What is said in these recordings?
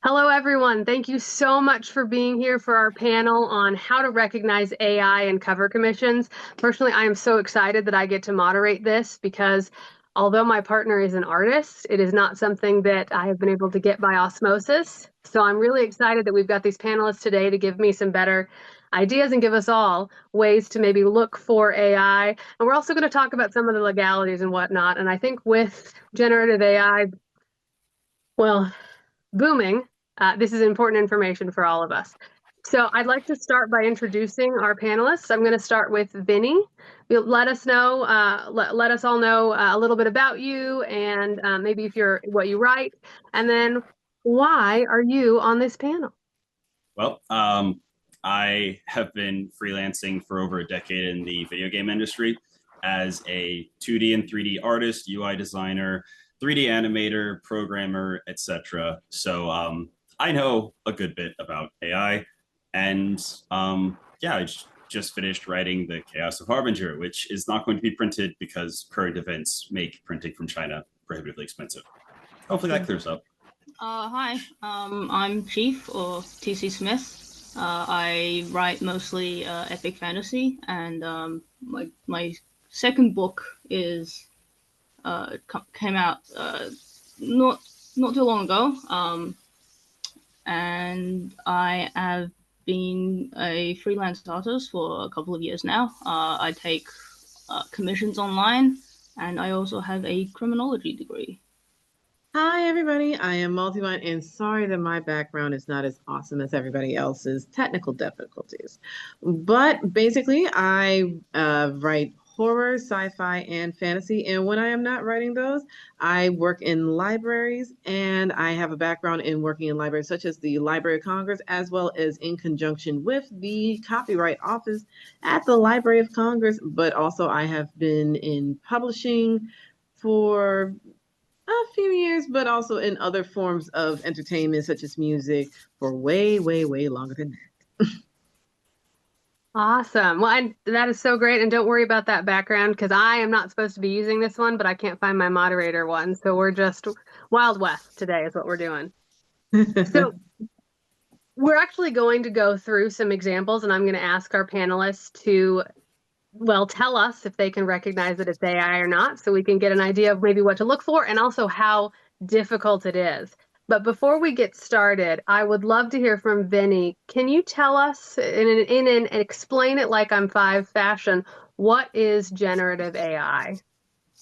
Hello, everyone. Thank you so much for being here for our panel on how to recognize AI in cover commissions. Personally, I am so excited that I get to moderate this because although my partner is an artist, it is not something that I have been able to get by osmosis. So I'm really excited that we've got these panelists today to give me some better ideas and give us all ways to maybe look for AI. And we're also going to talk about some of the legalities and whatnot. And I think with generative AI, well, booming, this is important information for all of us. So I'd like to start by introducing our panelists. I'm going to start with Vinny. Let us know, let us all know a little bit about you and maybe if you're what you write, and then why are you on this panel? Well, I have been freelancing for over a decade in the video game industry as a 2D and 3D artist, UI designer, 3D animator, programmer, etc. So I know a good bit about AI, and yeah, I just finished writing the Chaos of Harbinger, which is not going to be printed because current events make printing from China prohibitively expensive. Hopefully that clears up. Hi, I'm Chief, or TC Smith. I write mostly epic fantasy, and my second book is came out not too long ago, and I have been a freelance artist for a couple of years now. I take commissions online, and I also have a criminology degree. Hi, everybody. I am Multimind, and sorry that my background is not as awesome as everybody else's. Technical difficulties. But basically, I write horror, sci-fi, and fantasy. And when I am not writing those, I work in libraries, and I have a background in working in libraries such as the Library of Congress, as well as in conjunction with the Copyright Office at the Library of Congress. But also, I have been in publishing for a few years, but also in other forms of entertainment, such as music, for way, way, way longer than that. Awesome. Well, and that is so great. And don't worry about that background because I am not supposed to be using this one, but I can't find my moderator one. So we're just Wild West today is what we're doing. So we're actually going to go through some examples, and I'm going to ask our panelists to, well, tell us if they can recognize that it's AI or not, so we can get an idea of maybe what to look for and also how difficult it is. But before we get started, I would love to hear from Vinny. Can you tell us in an explain it like I'm five fashion, what is generative AI?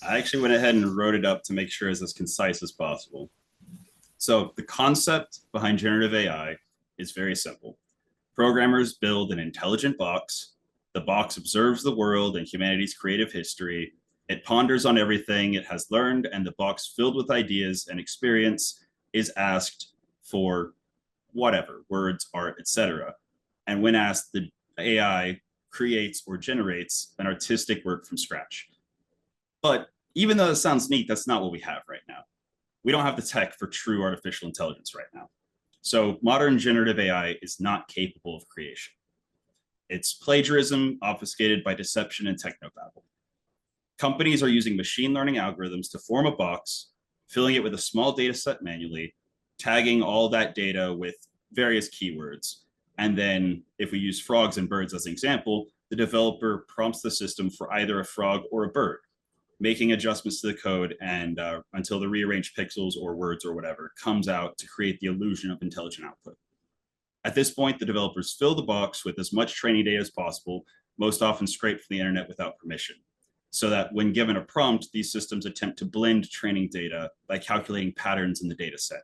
I actually went ahead and wrote it up to make sure it's as concise as possible. So the concept behind generative AI is very simple. Programmers build an intelligent box. The box observes the world and humanity's creative history. It ponders on everything it has learned, and the box filled with ideas and experience is asked for whatever, words, art, etc. And when asked, the AI creates or generates an artistic work from scratch. But even though it sounds neat, that's not what we have right now. We don't have the tech for true artificial intelligence right now. So modern generative AI is not capable of creation. It's plagiarism obfuscated by deception and technobabble. Companies are using machine learning algorithms to form a box, filling it with a small data set manually, tagging all that data with various keywords. And then if we use frogs and birds as an example, the developer prompts the system for either a frog or a bird, making adjustments to the code and until the rearranged pixels or words or whatever comes out to create the illusion of intelligent output. At this point, the developers fill the box with as much training data as possible, most often scraped from the internet without permission, so that when given a prompt, these systems attempt to blend training data by calculating patterns in the data set.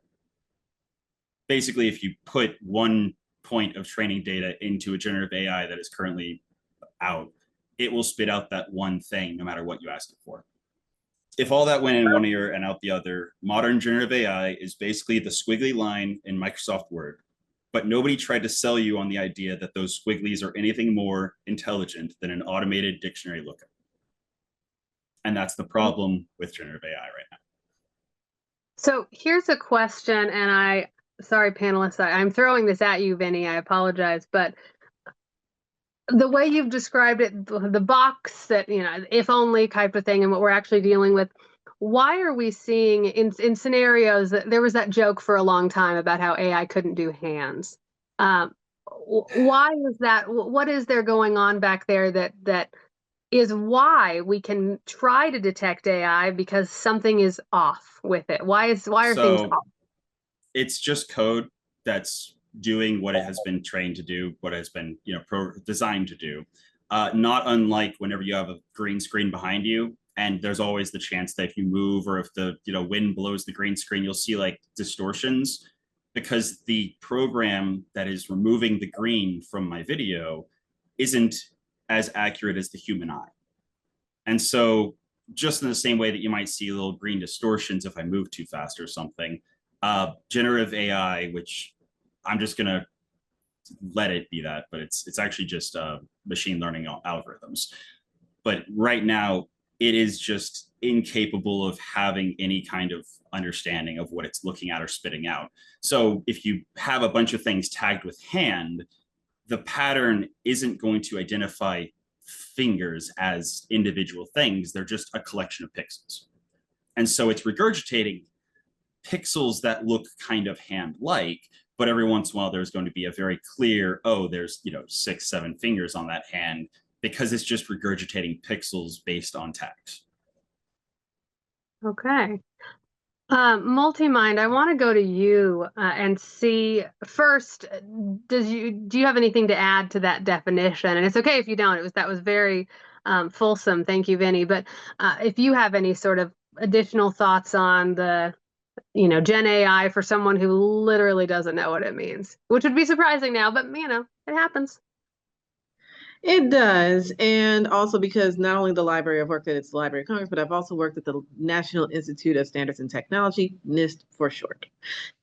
Basically, if you put one point of training data into a generative AI that is currently out, it will spit out that one thing no matter what you ask it for. If all that went in one ear and out the other, modern generative AI is basically the squiggly line in Microsoft Word, but nobody tried to sell you on the idea that those squigglies are anything more intelligent than an automated dictionary lookup. And that's the problem with generative AI right now. So here's a question, and sorry, panelists, I'm throwing this at you, Vinny, I apologize, but the way you've described it, the box that, if only type of thing, and what we're actually dealing with, why are we seeing in scenarios that there was that joke for a long time about how AI couldn't do hands? Why is that? What is there going on back there that is why we can try to detect AI because something is off with it? Why are things So off? it's just code that's doing what it has been trained to do, what it has been, designed to do. Not unlike whenever you have a green screen behind you, and there's always the chance that if you move or if the wind blows the green screen, you'll see like distortions because the program that is removing the green from my video isn't as accurate as the human eye. And so just in the same way that you might see little green distortions if I move too fast or something, generative AI, which I'm just going to let it be that, but it's actually just machine learning algorithms. But right now, it is just incapable of having any kind of understanding of what it's looking at or spitting out. So if you have a bunch of things tagged with hand, the pattern isn't going to identify fingers as individual things. They're just a collection of pixels. And so it's regurgitating pixels that look kind of hand-like, but every once in a while there's going to be a very clear, oh, there's 6, 7 fingers on that hand, because it's just regurgitating pixels based on text. Okay. Multimind, I want to go to you and see first, do you have anything to add to that definition? And it's okay if you don't. That was very fulsome. Thank you, Vinny. But if you have any sort of additional thoughts on the Gen AI for someone who literally doesn't know what it means, which would be surprising now, but it happens. It does. And also because not only the library, I've worked at its Library of Congress, but I've also worked at the National Institute of Standards and Technology, NIST for short.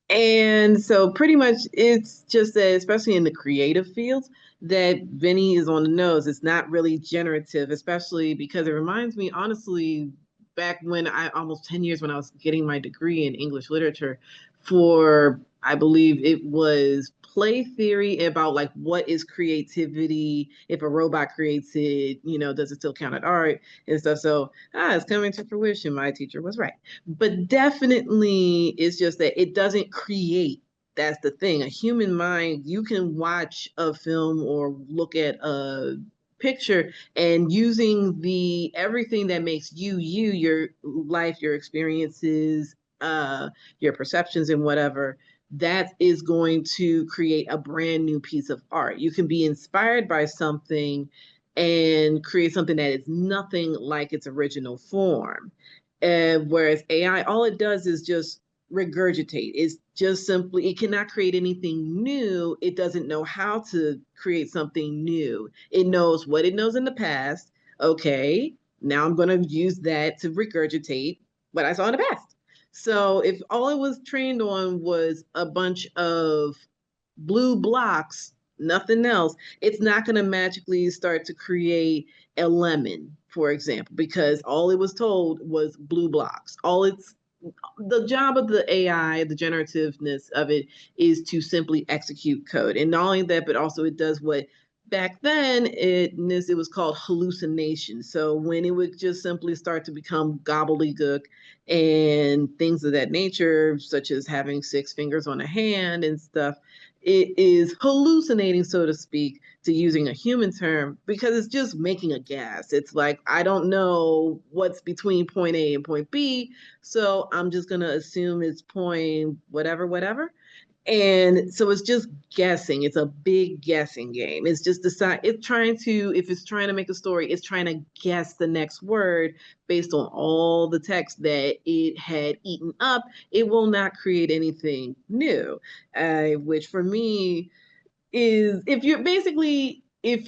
And so pretty much it's just that, especially in the creative fields, that Vinny is on the nose. It's not really generative, especially because it reminds me, honestly, back when almost 10 years when I was getting my degree in English literature for, I believe it was play theory about like what is creativity, if a robot creates it, does it still count as art and stuff. So it's coming to fruition. My teacher was right. But definitely it's just that it doesn't create. That's the thing. A human mind, you can watch a film or look at a picture and using everything that makes you, your life, your experiences, your perceptions and whatever, that is going to create a brand new piece of art. You can be inspired by something and create something that is nothing like its original form. Whereas AI, all it does is just regurgitate. It's just simply, it cannot create anything new. It doesn't know how to create something new. It knows what it knows in the past. Okay, now I'm going to use that to regurgitate what I saw in the past. So if all it was trained on was a bunch of blue blocks, nothing else, it's not going to magically start to create a lemon, for example, because all it was told was blue blocks. The job of the AI, the generativeness of it, is to simply execute code. And not only that, but also it does what back then it was called hallucination. So when it would just simply start to become gobbledygook and things of that nature, such as having 6 fingers on a hand and stuff, it is hallucinating, so to speak, to using a human term, because it's just making a guess. It's like, I don't know what's between point A and point B, so I'm just going to assume it's point whatever, whatever. And so it's just guessing. It's a big guessing game. It's just if it's trying to make a story, it's trying to guess the next word based on all the text that it had eaten up. It will not create anything new, which for me is, if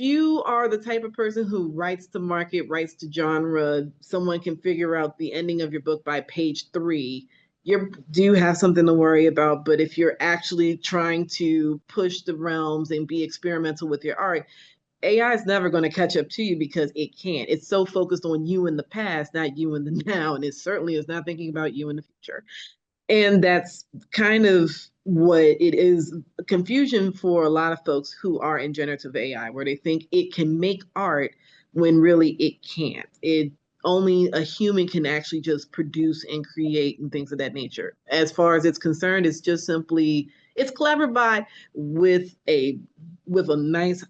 you are the type of person who writes to market, writes to genre, someone can figure out the ending of your book by page 3, you do have something to worry about. But if you're actually trying to push the realms and be experimental with your art, AI is never going to catch up to you because it can't. It's so focused on you in the past, not you in the now. And it certainly is not thinking about you in the future. And that's kind of what it is, confusion for a lot of folks who are in generative AI, where they think it can make art when really it can't. only a human can actually just produce and create and things of that nature. As far as it's concerned, it's just simply, it's clever by with a nice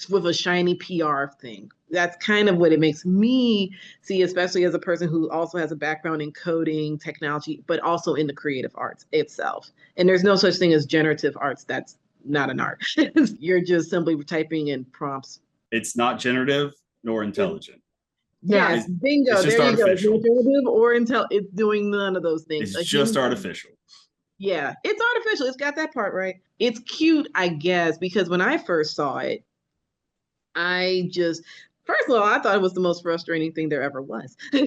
with a shiny PR thing. That's kind of what it makes me see, especially as a person who also has a background in coding, technology, but also in the creative arts itself. And there's no such thing as generative arts. That's not an art. You're just simply typing in prompts. It's not generative nor intelligent. Yes, bingo. It's just there you artificial. go. It's generative or it's doing none of those things. It's just artificial. Yeah, it's artificial. It's got that part right. It's cute, I guess, because when I first saw it, first of all, I thought it was the most frustrating thing there ever was. But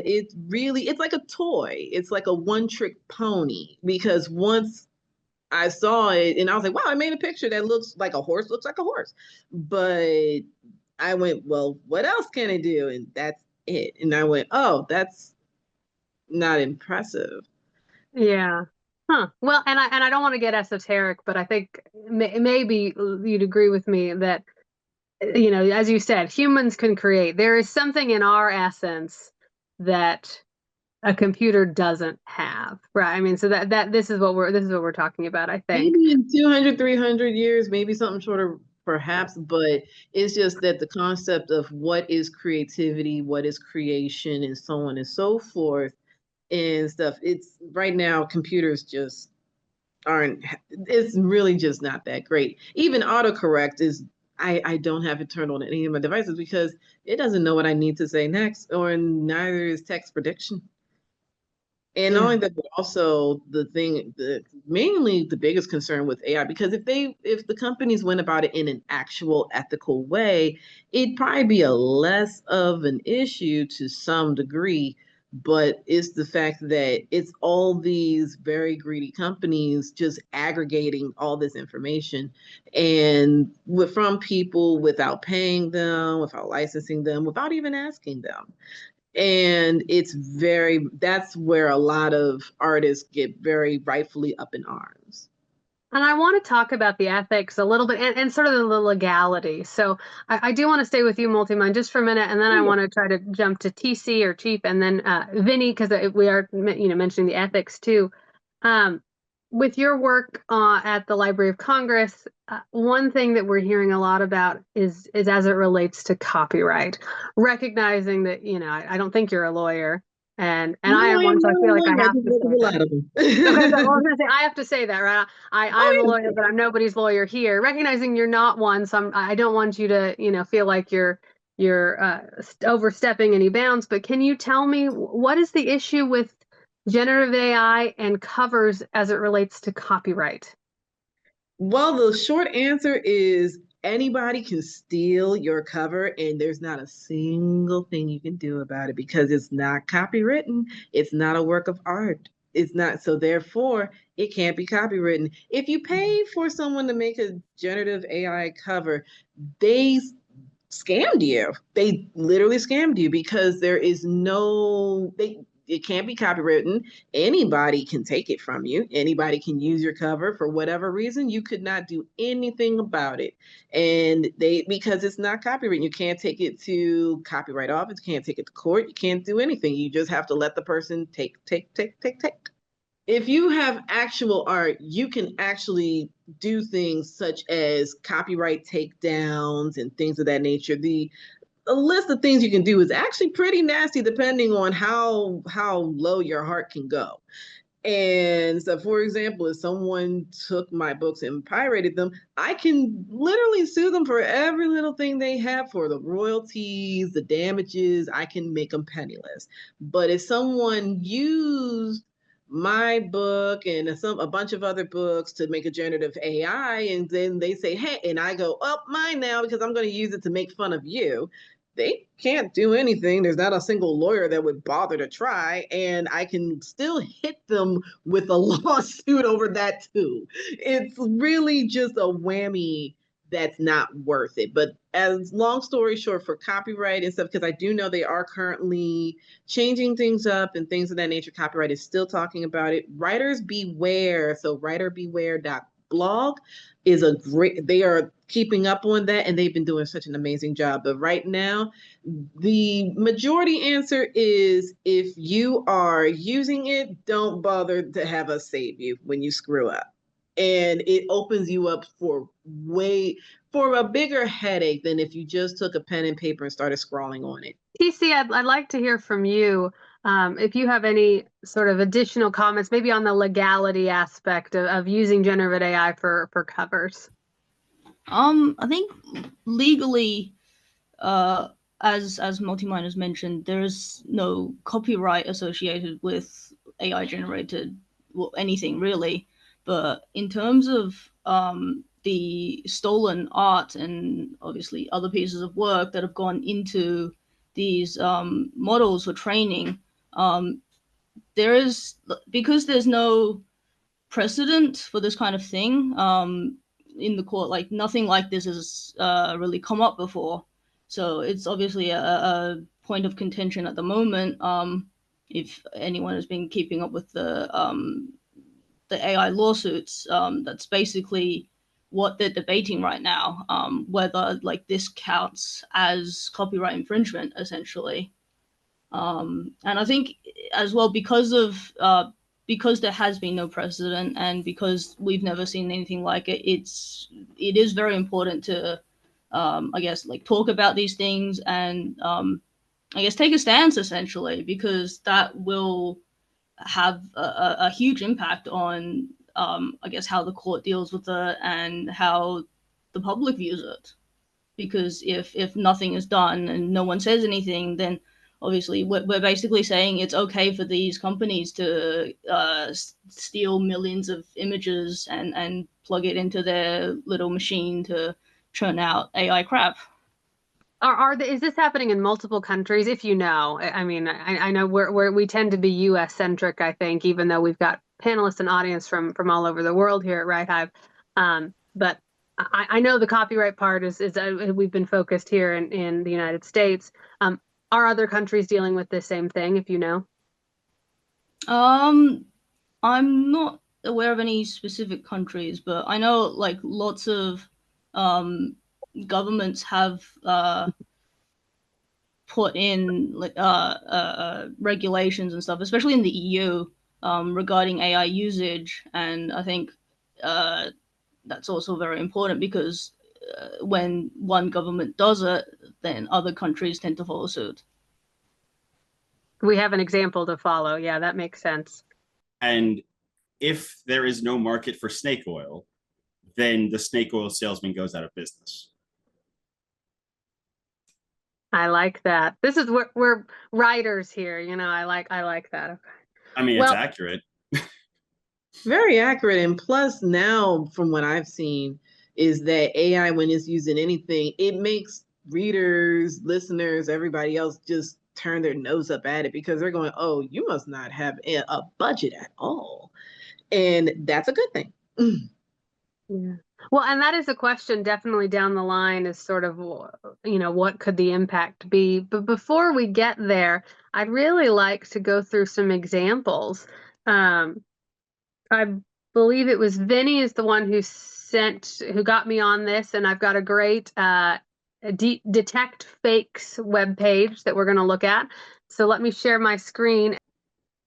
it's like a toy. It's like a one-trick pony, because once I saw it and I was like, wow, I made a picture that looks like a horse, But I went, well, what else can it do? And that's it. And I went, oh, that's not impressive. Yeah. Huh. Well, and I don't want to get esoteric, but I think maybe you'd agree with me that, as you said, humans can create. There is something in our essence that a computer doesn't have, right? I mean, so that this is what we're talking about, I think. Maybe in 200, 300 years, maybe something shorter, perhaps, but it's just that the concept of what is creativity, what is creation, and so on and so forth and stuff. It's right now, computers just it's really just not that great. Even autocorrect I don't have it turned on any of my devices because it doesn't know what I need to say next, or neither is text prediction. And not only that, but also mainly the biggest concern with AI, because if the companies went about it in an actual ethical way, it'd probably be a less of an issue to some degree. But it's the fact that it's all these very greedy companies just aggregating all this information and from people without paying them, without licensing them, without even asking them. And that's where a lot of artists get very rightfully up in arms. And I want to talk about the ethics a little bit and sort of the legality. So I do want to stay with you, Multimind, just for a minute, and then I want to try to jump to TC or Chief, and then Vinny, because we are mentioning the ethics too. With your work at the Library of Congress, one thing that we're hearing a lot about is as it relates to copyright, recognizing that I don't think you're a lawyer. And I am one, so I feel like I have to say that. Okay, so I was gonna say I have to say that, right? I'm a lawyer, but I'm nobody's lawyer here. Recognizing you're not one, so I don't want you to feel like you're overstepping any bounds. But can you tell me what is the issue with generative AI and covers as it relates to copyright? Well, the short answer is anybody can steal your cover, and there's not a single thing you can do about it because it's not copywritten. It's not a work of art. It's not, so therefore it can't be copywritten. If you pay for someone to make a generative AI cover, they scammed you. They literally scammed you because there is it can't be copywritten. Anybody can take it from you. Anybody can use your cover for whatever reason. You could not do anything about it. And because it's not copywritten, you can't take it to copyright office, you can't take it to court, you can't do anything. You just have to let the person take. If you have actual art, you can actually do things such as copyright takedowns and things of that nature. A list of things you can do is actually pretty nasty depending on how low your heart can go. And so, for example, if someone took my books and pirated them, I can literally sue them for every little thing they have, for the royalties, the damages. I can make them penniless. But if someone used my book and a bunch of other books to make a generative AI, and then they say, hey, and I go, up mine now because I'm going to use it to make fun of you, they can't do anything. There's not a single lawyer that would bother to try, and I can still hit them with a lawsuit over that too. It's really just a whammy that's not worth it. But as long story short, for copyright and stuff, because I do know they are currently changing things up and things of that nature. Copyright is still talking about it. Writers beware. So writerbeware.blog is they are keeping up on that, and they've been doing such an amazing job. But right now, the majority answer is if you are using it, don't bother to have us save you when you screw up. And it opens you up for a bigger headache than if you just took a pen and paper and started scrawling on it. TC, I'd like to hear from you. If you have any sort of additional comments, maybe on the legality aspect of using generative AI for covers. I think legally, as Multimind has mentioned, there is no copyright associated with AI generated, well, anything really. But in terms of the stolen art and obviously other pieces of work that have gone into these models for training, there is, because there's no precedent for this kind of thing in the court, like nothing like this has really come up before. So it's obviously a point of contention at the moment. If anyone has been keeping up with the AI lawsuits, that's basically what they're debating right now, whether like this counts as copyright infringement, essentially. And I think as well, because there has been no precedent and because we've never seen anything like it, it is very important to I guess like talk about these things and I guess take a stance, essentially, because that will have a huge impact on I guess how the court deals with it and how the public views it. Because if nothing is done and no one says anything, then obviously we're basically saying it's okay for these companies to steal millions of images and plug it into their little machine to churn out AI crap. Is this happening in multiple countries? If you know, I mean, I know we tend to be U.S. centric, I think, even though we've got panelists and audience from all over the world here at WriteHive. But I know the copyright part is we've been focused here in the United States. Are other countries dealing with the same thing, if you know? I'm not aware of any specific countries, but I know like lots of governments have put in like regulations and stuff, especially in the EU, regarding AI usage, and I think that's also very important because when one government does it, then other countries tend to follow suit. We have an example to follow. Yeah, that makes sense. And if there is no market for snake oil, then the snake oil salesman goes out of business. I like that. This is we're writers here, you know. I like that. Okay. I mean, Well, it's accurate. Very accurate. And plus now, from what I've seen, is that AI, when it's using anything, it makes readers, listeners, everybody else just turn their nose up at it because they're going, oh, you must not have a budget at all. And that's a good thing. yeah. Well, and that is a question definitely down the line is sort of, you know, what could the impact be? But before we get there, I'd really like to go through some examples. I believe it was Vinny is the one who got me on this, and I've got a great detect fakes webpage that we're going to look at. So let me share my screen.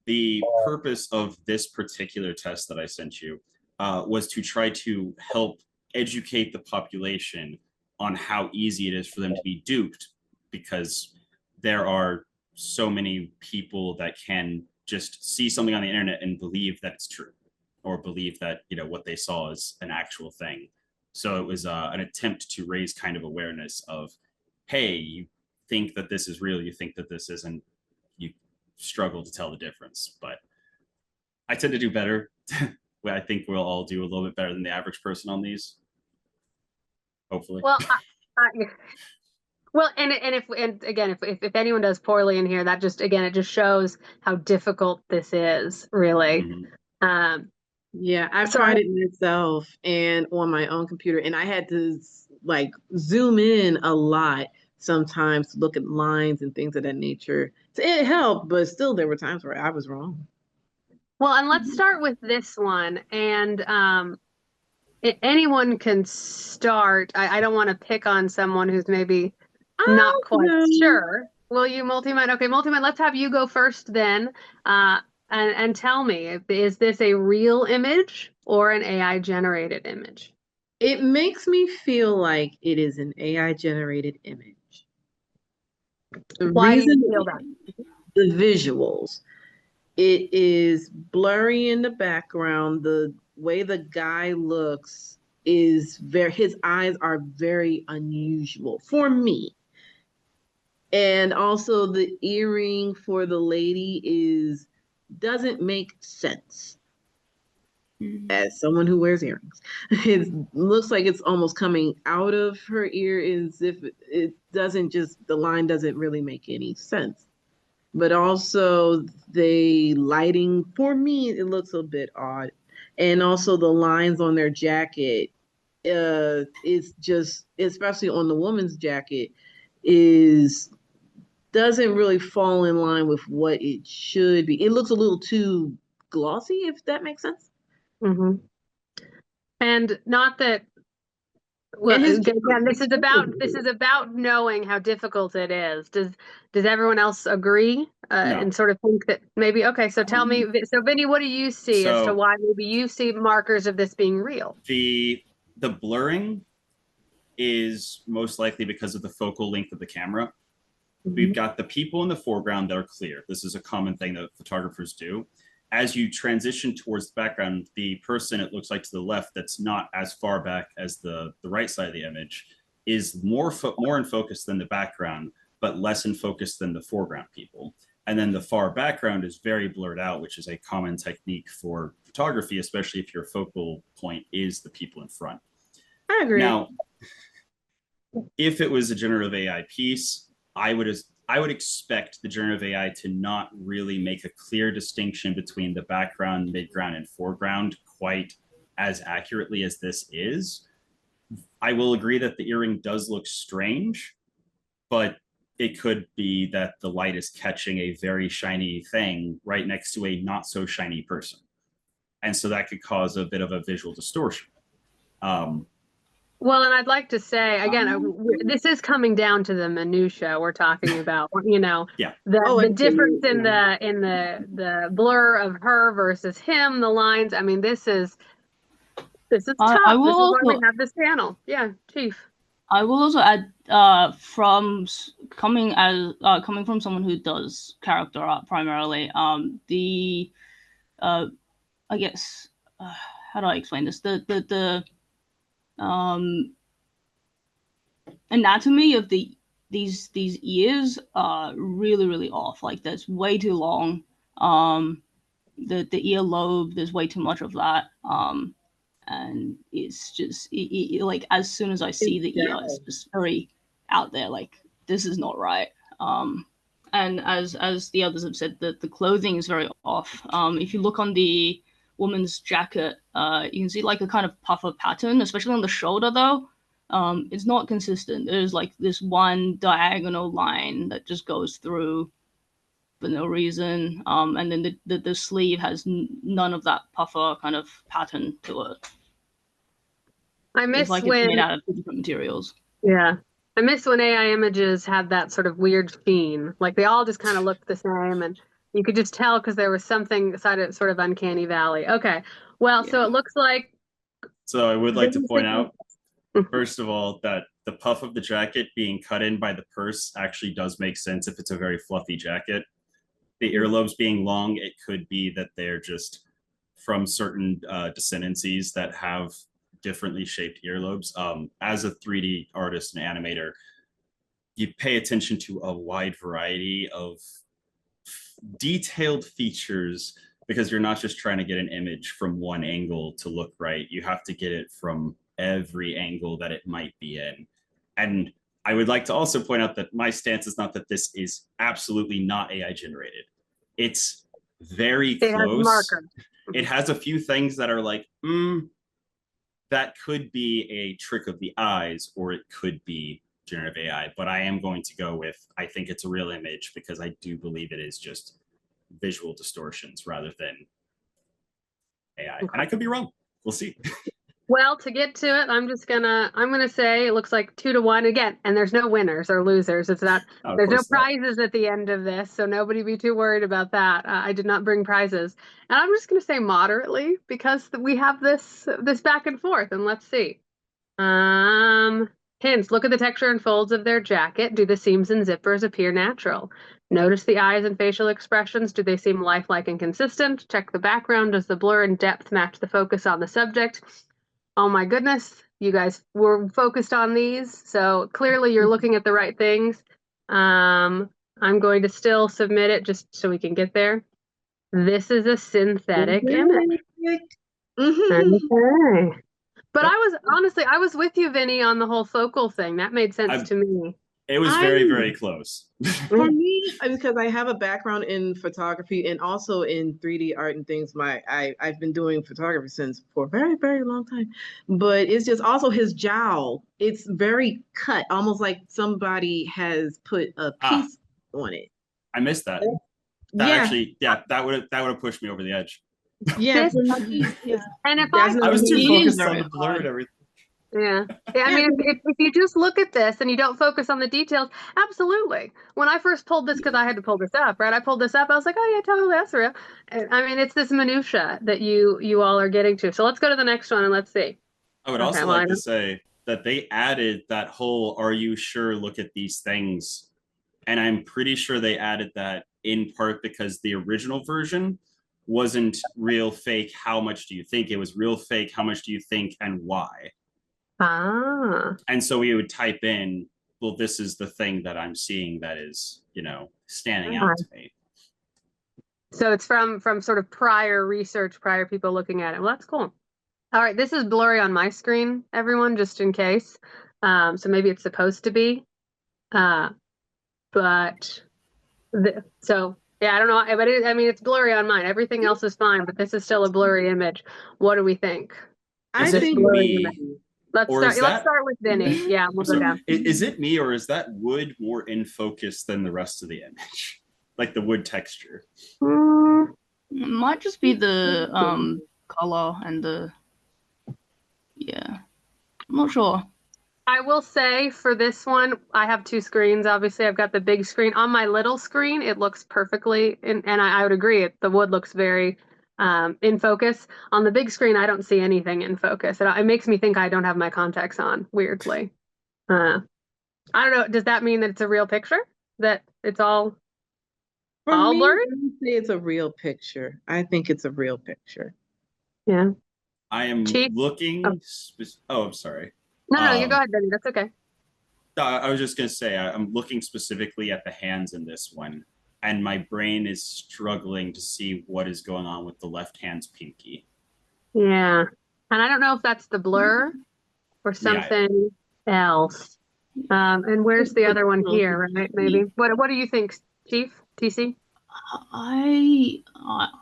The purpose of this particular test that I sent you was to try to help educate the population on how easy it is for them to be duped, because there are so many people that can just see something on the internet and believe that it's true, or believe that, you know, what they saw is an actual thing. So it was an attempt to raise kind of awareness of, hey, you think that this is real, you think that this isn't, you struggle to tell the difference. But I tend to do better. I think we'll all do a little bit better than the average person on these, hopefully. Well, well, and again, if anyone does poorly in here, that just, again, it just shows how difficult this is, really. Mm-hmm. Yeah, I've tried it myself and on my own computer, and I had to like zoom in a lot sometimes to look at lines and things of that nature. So it helped, but still there were times where I was wrong. Well, and let's start with this one. And anyone can start. I don't want to pick on someone who's maybe not quite sure. Will you, Multimind? Okay, Multimind, let's have you go first then. And tell me, is this a real image or an AI generated image? It makes me feel like it is an AI generated image. The Why do reason you feel that? the visuals. It is blurry in the background. The way the guy looks is his eyes are very unusual for me. And also the earring for the lady doesn't make sense. As someone who wears earrings, it looks like it's almost coming out of her ear, as if it doesn't the line doesn't really make any sense. But also the lighting, for me, it looks a bit odd. And also the lines on their jacket, is just, especially on the woman's jacket, doesn't really fall in line with what it should be. It looks a little too glossy, if that makes sense. Mm-hmm. And not that, well, again, this is about knowing how difficult it is. Does everyone else agree No. and sort of think that maybe? Okay, so tell me. So Vinny, what do you see as to why maybe you see markers of this being real? The blurring is most likely because of the focal length of the camera. We've got the people in the foreground that are clear. This is a common thing that photographers do. As you transition towards the background, the person, it looks like to the left, that's not as far back as the right side of the image, is more in focus than the background, but less in focus than the foreground people. And then the far background is very blurred out, which is a common technique for photography, especially if your focal point is the people in front. I agree. Now, if it was a generative AI piece, I would expect the generative AI to not really make a clear distinction between the background, midground, and foreground quite as accurately as this is. I will agree that the earring does look strange, but it could be that the light is catching a very shiny thing right next to a not so shiny person. And so that could cause a bit of a visual distortion. Well, and I'd like to say again, this is coming down to the minutia we're talking about. Yeah. The difference in the blur of her versus him, the lines. I mean, this is tough. This is why we have this panel. Yeah, Chief. I will also add, from coming from someone who does character art primarily, I guess, how do I explain this? The anatomy of these ears are really off. Like, that's way too long. The ear lobe, there's way too much of that. And it's just like, as soon as I see the ear, it's just very out there. Like, this is not right. And as the others have said, the clothing is very off. If you look on the woman's jacket, you can see like a kind of puffer pattern, especially on the shoulder though. It's not consistent. There's like this one diagonal line that just goes through for no reason. And then the sleeve has none of that puffer kind of pattern to it. I miss it's like when it's made out of different materials. Yeah. I miss when AI images had that sort of weird sheen. Like, they all just kind of looked the same, and you could just tell because there was something sort of uncanny valley. Okay. Well, so it looks like. So I would like to point out, first of all, that the puff of the jacket being cut in by the purse actually does make sense if it's a very fluffy jacket. The earlobes being long, it could be that they're just from certain descendancies that have differently shaped earlobes. As a 3D artist and animator, you pay attention to a wide variety of detailed features because you're not just trying to get an image from one angle to look right. You have to get it from every angle that it might be in. And I would like to also point out that my stance is not that this is absolutely not AI generated. It's very close. It has a few things that are like, that could be a trick of the eyes, or it could be generative AI. But I am going to go with, I think it's a real image because I do believe it is just visual distortions rather than AI. And I could be wrong. We'll see. Well, to get to it, I'm gonna say it looks like 2-1 again, and there's no winners or losers. It's not Oh, of there's no course not. prizes at the end of this, so nobody be too worried about that. I did not bring prizes, and I'm just gonna say moderately because we have this back and forth, and let's see. Um, Hints. Look at the texture and folds of their jacket. Do the seams and zippers appear natural? Notice the eyes and facial expressions. Do they seem lifelike and consistent? Check the background. Does the blur and depth match the focus on the subject? Oh my goodness, you guys were focused on these, so clearly you're looking at the right things. I'm going to still submit it just so we can get there. This is a synthetic image. Okay. But Yep. I was honestly, I was with you, Vinny, on the whole focal thing. That made sense to me. It was very, very close. For me, because I have a background in photography and also in 3D art and things, I've been doing photography since for a very, very long time. But it's just also his jowl. It's very cut, almost like somebody has put a piece on it. I missed that. That actually, that would have pushed me over the edge. Yeah, and if I was too focused on the blur and everything. Yeah. I mean, if you just look at this and you don't focus on the details, absolutely. When I first pulled this, because I had to pull this up, right? I pulled this up. I was like, oh yeah, totally, that's real. I mean, it's this minutia that you all are getting to. So let's go to the next one and let's see. I would also like to say that they added that whole "Are you sure? Look at these things," and I'm pretty sure they added that in part because the original version wasn't real fake. How much do you think? It was real fake. How much do you think and why? And so we would type in, well, this is the thing that I'm seeing that is, standing out to me. So it's from sort of prior research, prior people looking at it. Well, that's cool. All right, this is blurry on my screen, everyone, just in case. So maybe it's supposed to be. So yeah, I don't know, but I mean, it's blurry on mine. Everything else is fine, but this is still a blurry image. What do we think? I think me. Let's start with Vinny. Yeah, we'll go down. Is it me, or is that wood more in focus than the rest of the image? Like the wood texture? It might just be the color and the, yeah. I'm not sure. I will say for this one, I have two screens. Obviously, I've got the big screen. On my little screen, it looks perfectly, and I would agree, the wood looks very in focus. On the big screen, I don't see anything in focus. It makes me think I don't have my contacts on, weirdly. I don't know. Does that mean that it's a real picture? That it's all blurry? I would say it's a real picture. I think it's a real picture. Yeah. I am looking. I'm sorry. No, you go ahead, Vinny. That's okay. I was just going to say, I'm looking specifically at the hands in this one, and my brain is struggling to see what is going on with the left hand's pinky. Yeah. And I don't know if that's the blur or something else. And where's the other one here, right? Maybe. What do you think, Chief? TC? I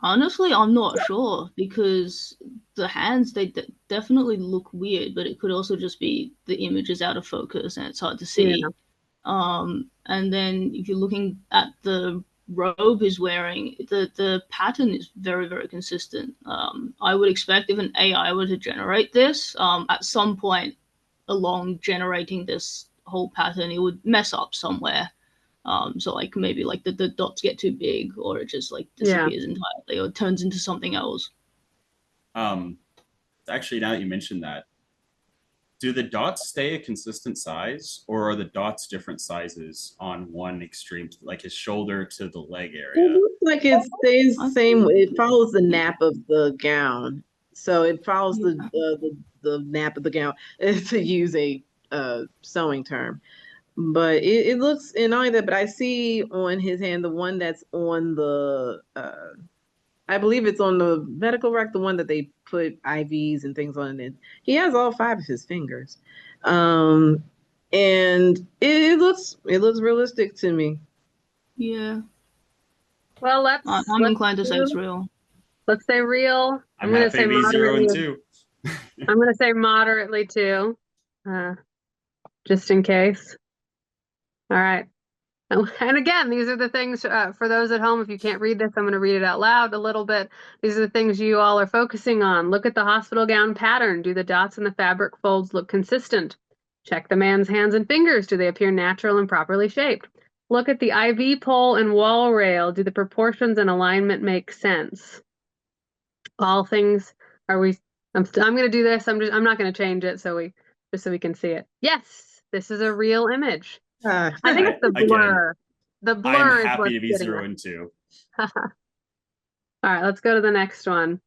honestly, I'm not sure, because the hands, they definitely look weird, but it could also just be the image is out of focus and it's hard to see. Yeah. And then if you're looking at the robe he's wearing, the pattern is very, very consistent. I would expect if an AI were to generate this, at some point along generating this whole pattern, it would mess up somewhere. So like maybe like the dots get too big, or it just like disappears entirely, or turns into something else. Actually, now that you mentioned that, do the dots stay a consistent size, or are the dots different sizes on one extreme, like his shoulder to the leg area? It looks like it stays the same. It follows the nap of the gown, so it follows the nap of the gown, to use a sewing term. But it looks, and not only that, but I see on his hand the one that's on the, I believe it's on the medical rack, the one that they put IVs and things on it. He has all 5 of his fingers. And it looks realistic to me. Yeah. Well, I'm inclined to say it's real. Let's say real. I'm going to say moderately 0 and 2. I'm going to say moderately 2, just in case. All right. And again, these are the things for those at home. If you can't read this, I'm going to read it out loud a little bit. These are the things you all are focusing on. Look at the hospital gown pattern. Do the dots in the fabric folds look consistent? Check the man's hands and fingers. Do they appear natural and properly shaped? Look at the IV pole and wall rail. Do the proportions and alignment make sense? All things are we I'm going to do this. I'm not going to change it so we can see it. Yes, this is a real image. I think it's the blur. The I'm blur is happy what's to be getting 0 us. and 2. All right, let's go to the next one.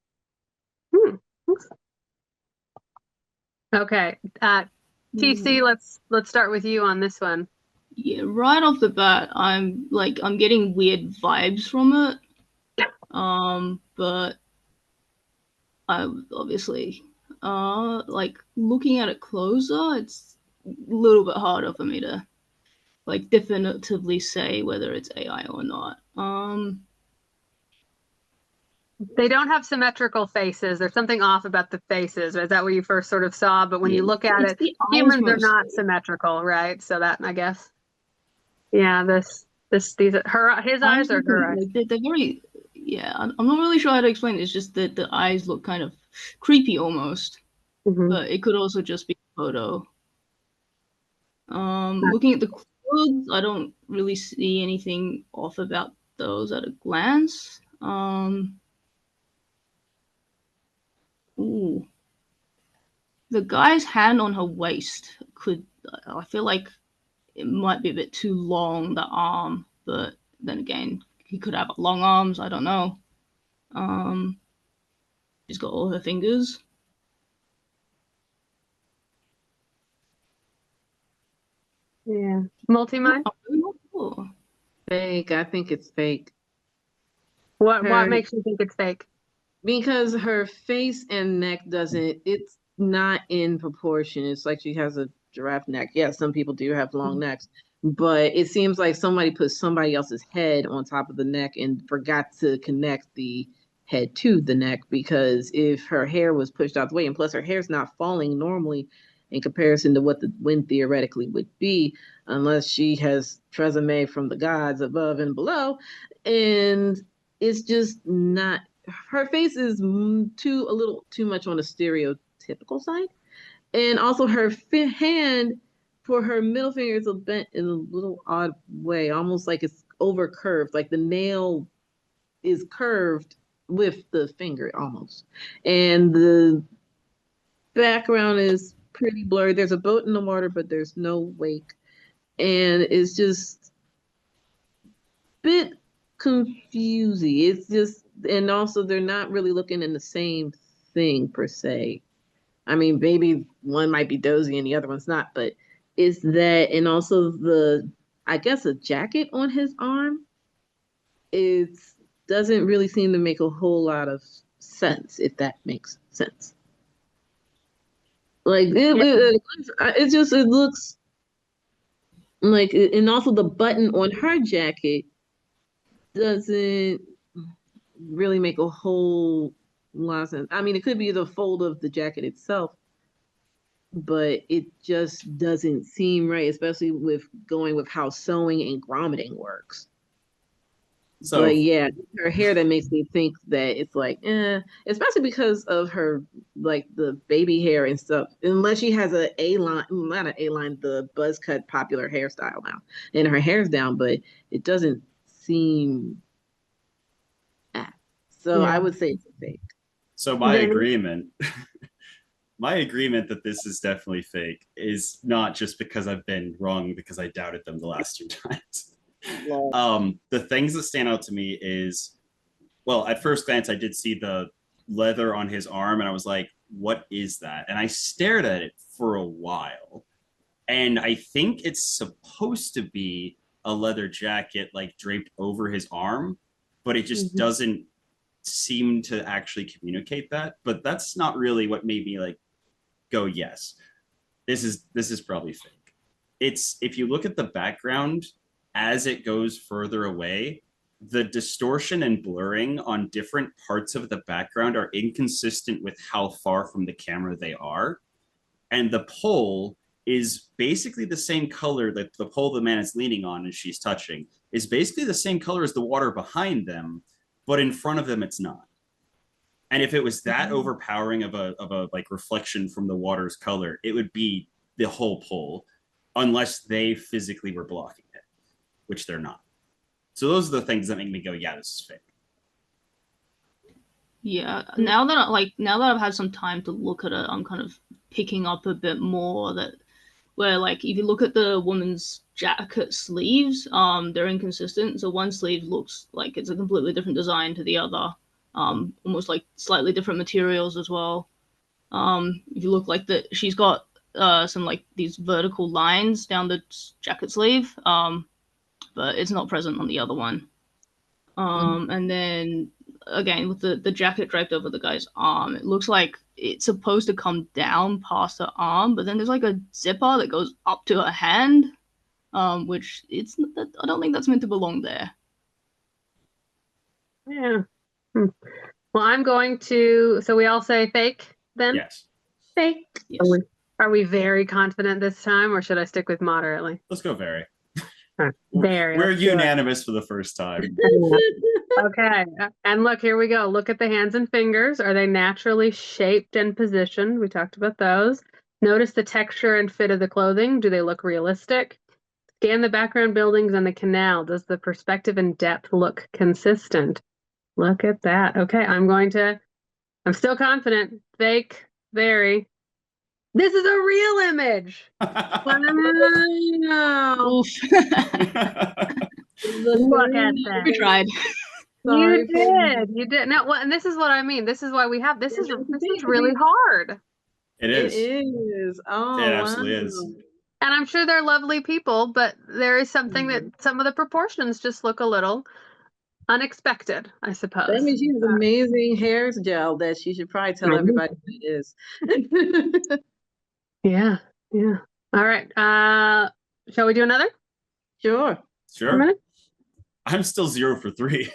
Okay, TC, let's start with you on this one. Yeah, right off the bat, I'm getting weird vibes from it. But I obviously, like looking at it closer, it's a little bit harder for me to like definitively say whether it's AI or not. They don't have symmetrical faces. There's something off about the faces. Is that what you first sort of saw? But when you look at it, humans are not symmetrical, right? So that, I guess, yeah, his eyes or her eyes? They're very, yeah, I'm not really sure how to explain it. It's just that the eyes look kind of creepy almost, but it could also just be a photo. Looking at the clothes, I don't really see anything off about those at a glance. Ooh. The guy's hand on her waist I feel like it might be a bit too long, the arm, but then again, he could have long arms, I don't know. She's got all her fingers. Yeah. Multimind? Fake. I think it's fake. What makes you think it's fake? Because her face and neck it's not in proportion. It's like she has a giraffe neck. Yeah, some people do have long necks, but it seems like somebody put somebody else's head on top of the neck and forgot to connect the head to the neck, because if her hair was pushed out the way, and plus her hair's not falling normally in comparison to what the wind theoretically would be, unless she has tresemme from the gods above and below, and it's just not, her face is a little too much on the stereotypical side, and also her hand for her middle finger is bent in a little odd way, almost like it's over curved, like the nail is curved with the finger almost, and the background is pretty blurry. There's a boat in the water, but there's no wake, and it's just a bit confusing. It's just, and also they're not really looking in the same thing per se. I mean, maybe one might be dozy and the other one's not, but it's that, and also I guess a jacket on his arm, it doesn't really seem to make a whole lot of sense, if that makes sense. Like it looks like, and also the button on her jacket doesn't really make a whole lot of sense. I mean, it could be the fold of the jacket itself, but it just doesn't seem right, especially with going with how sewing and grommeting works. So, but yeah, her hair that makes me think that it's like, especially because of her, like the baby hair and stuff. Unless she has A-line, not an A-line, the buzz cut popular hairstyle now, and her hair's down, but it doesn't seem. So I would say it's a fake. So my agreement, my agreement that this is definitely fake is not just because I've been wrong, because I doubted them the last 2 times. The things that stand out to me is, well, at first glance, I did see the leather on his arm and I was like, what is that? And I stared at it for a while. And I think it's supposed to be a leather jacket like draped over his arm, but it just doesn't seem to actually communicate that. But that's not really what made me like go, yes, this is probably fake. It's, if you look at the background as it goes further away, the distortion and blurring on different parts of the background are inconsistent with how far from the camera they are. And the pole is basically the same color that the pole the man is leaning on and she's touching is basically the same color as the water behind them, but in front of them it's not. And if it was that overpowering of a like reflection from the water's color, it would be the whole pole, unless they physically were blocking it, which they're not. So those are the things that make me go, yeah, this is fake. Yeah, now that I've had some time to look at it, I'm kind of picking up a bit more that where, like, if you look at the woman's jacket sleeves, they're inconsistent. So one sleeve looks like it's a completely different design to the other, almost like slightly different materials as well. If you look like she's got some like these vertical lines down the jacket sleeve, but it's not present on the other one. And then again with the jacket draped over the guy's arm, it looks like it's supposed to come down past her arm, but then there's like a zipper that goes up to her hand, which I don't think that's meant to belong there. Yeah. Well, I'm going to, so we all say fake then? Yes. Fake. Yes. Are we very confident this time, or should I stick with moderately? Let's go very. Very. We're unanimous for the first time. Okay. And look, here we go. Look at the hands and fingers. Are they naturally shaped and positioned? We talked about those. Notice the texture and fit of the clothing. Do they look realistic? Scan the background buildings and the canal. Does the perspective and depth look consistent? Look at that. Okay, I'm still confident. Fake, very. This is a real image. Wow. Oof. Look at that. We tried. You did. You did. No, well, and this is what I mean. This is why we have this is really hard. It is. It is. Oh, it absolutely wow. is. And I'm sure they're lovely people, but there is something that some of the proportions just look a little unexpected, I suppose. That means she has amazing hair gel that she should probably tell everybody what it is. Yeah. All right. Shall we do another? Sure. I'm still 0 for 3.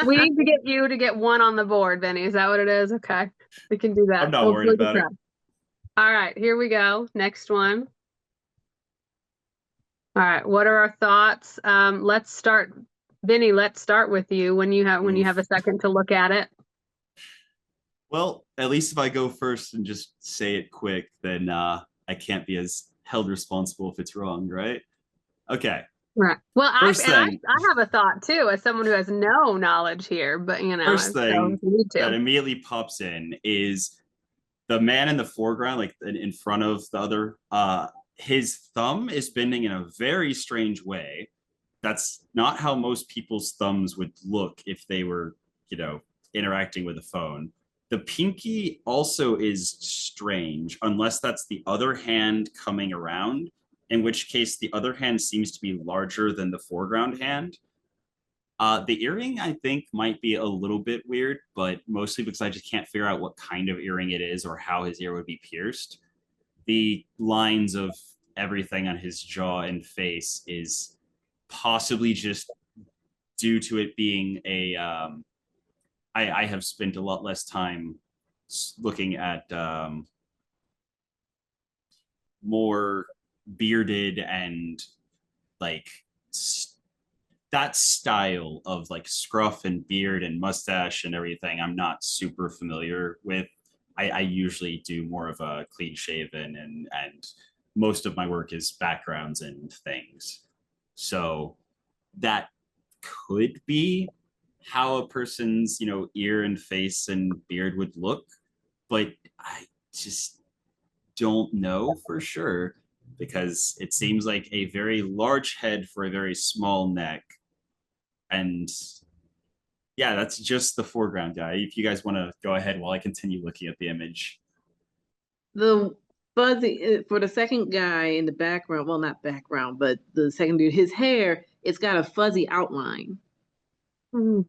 We need to get you to get 1 on the board, Vinny. Is that what it is? Okay. We can do that. I'm not worried about it. All right, here we go. Next one. All right, what are our thoughts? Let's start. Vinny, let's start with you when you have a second to look at it. Well, at least if I go first and just say it quick, then I can't be as held responsible if it's wrong, right? Okay. Right. Well, I I have a thought too, as someone who has no knowledge here, but first thing that immediately pops in is the man in the foreground, like in front of the other, his thumb is bending in a very strange way. That's not how most people's thumbs would look if they were, interacting with a phone. The pinky also is strange, unless that's the other hand coming around, in which case the other hand seems to be larger than the foreground hand. The earring, I think, might be a little bit weird, but mostly because I just can't figure out what kind of earring it is or how his ear would be pierced. The lines of everything on his jaw and face is possibly just due to it being a... I have spent a lot less time looking at more bearded and like that style of like scruff and beard and mustache and everything. I'm not super familiar with. I usually do more of a clean shaven and most of my work is backgrounds and things. So that could be how a person's, ear and face and beard would look, but I just don't know for sure because it seems like a very large head for a very small neck. And yeah, that's just the foreground guy. If you guys want to go ahead while I continue looking at the image. The fuzzy for the second guy in the background, well, not background, but the second dude, his hair, it's got a fuzzy outline. Mm.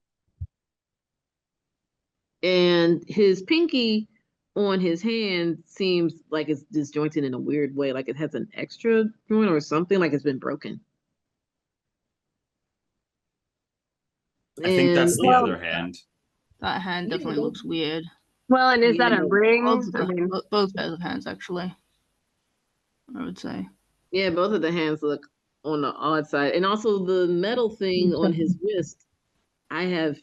And his pinky on his hand seems like it's disjointed in a weird way, like it has an extra joint or something, like it's been broken. I think that's the other hand. That hand definitely looks weird. Well, and is that a ring? Both pairs of hands, actually. I would say. Yeah, both of the hands look on the odd side. And also the metal thing on his wrist. I have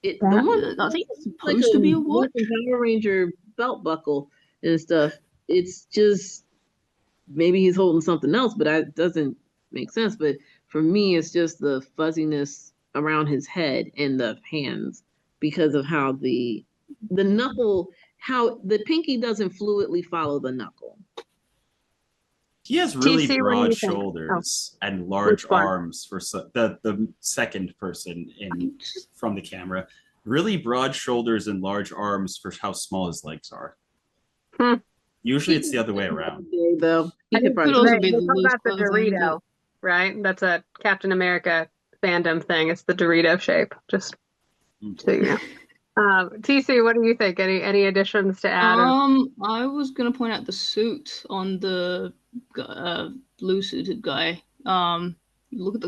it the one I think it's like supposed a to be a watch. Power Ranger belt buckle and stuff. It's just maybe he's holding something else, but that doesn't make sense. But for me, it's just the fuzziness around his head and the hands because of how the knuckle, how the pinky doesn't fluidly follow the knuckle. He has really TC, what do broad you think? shoulders and Which large one? arms for the second person from the camera. Really broad shoulders and large arms for how small his legs are. Hmm. Usually it's the other way around. Though he could probably also be They the call loose that the clothing, Dorito, right? That's a Captain America fandom thing. It's the Dorito shape. Just so you know. TC, what do you think? Any additions to add? I was gonna point out the suit on the blue suited guy. Look at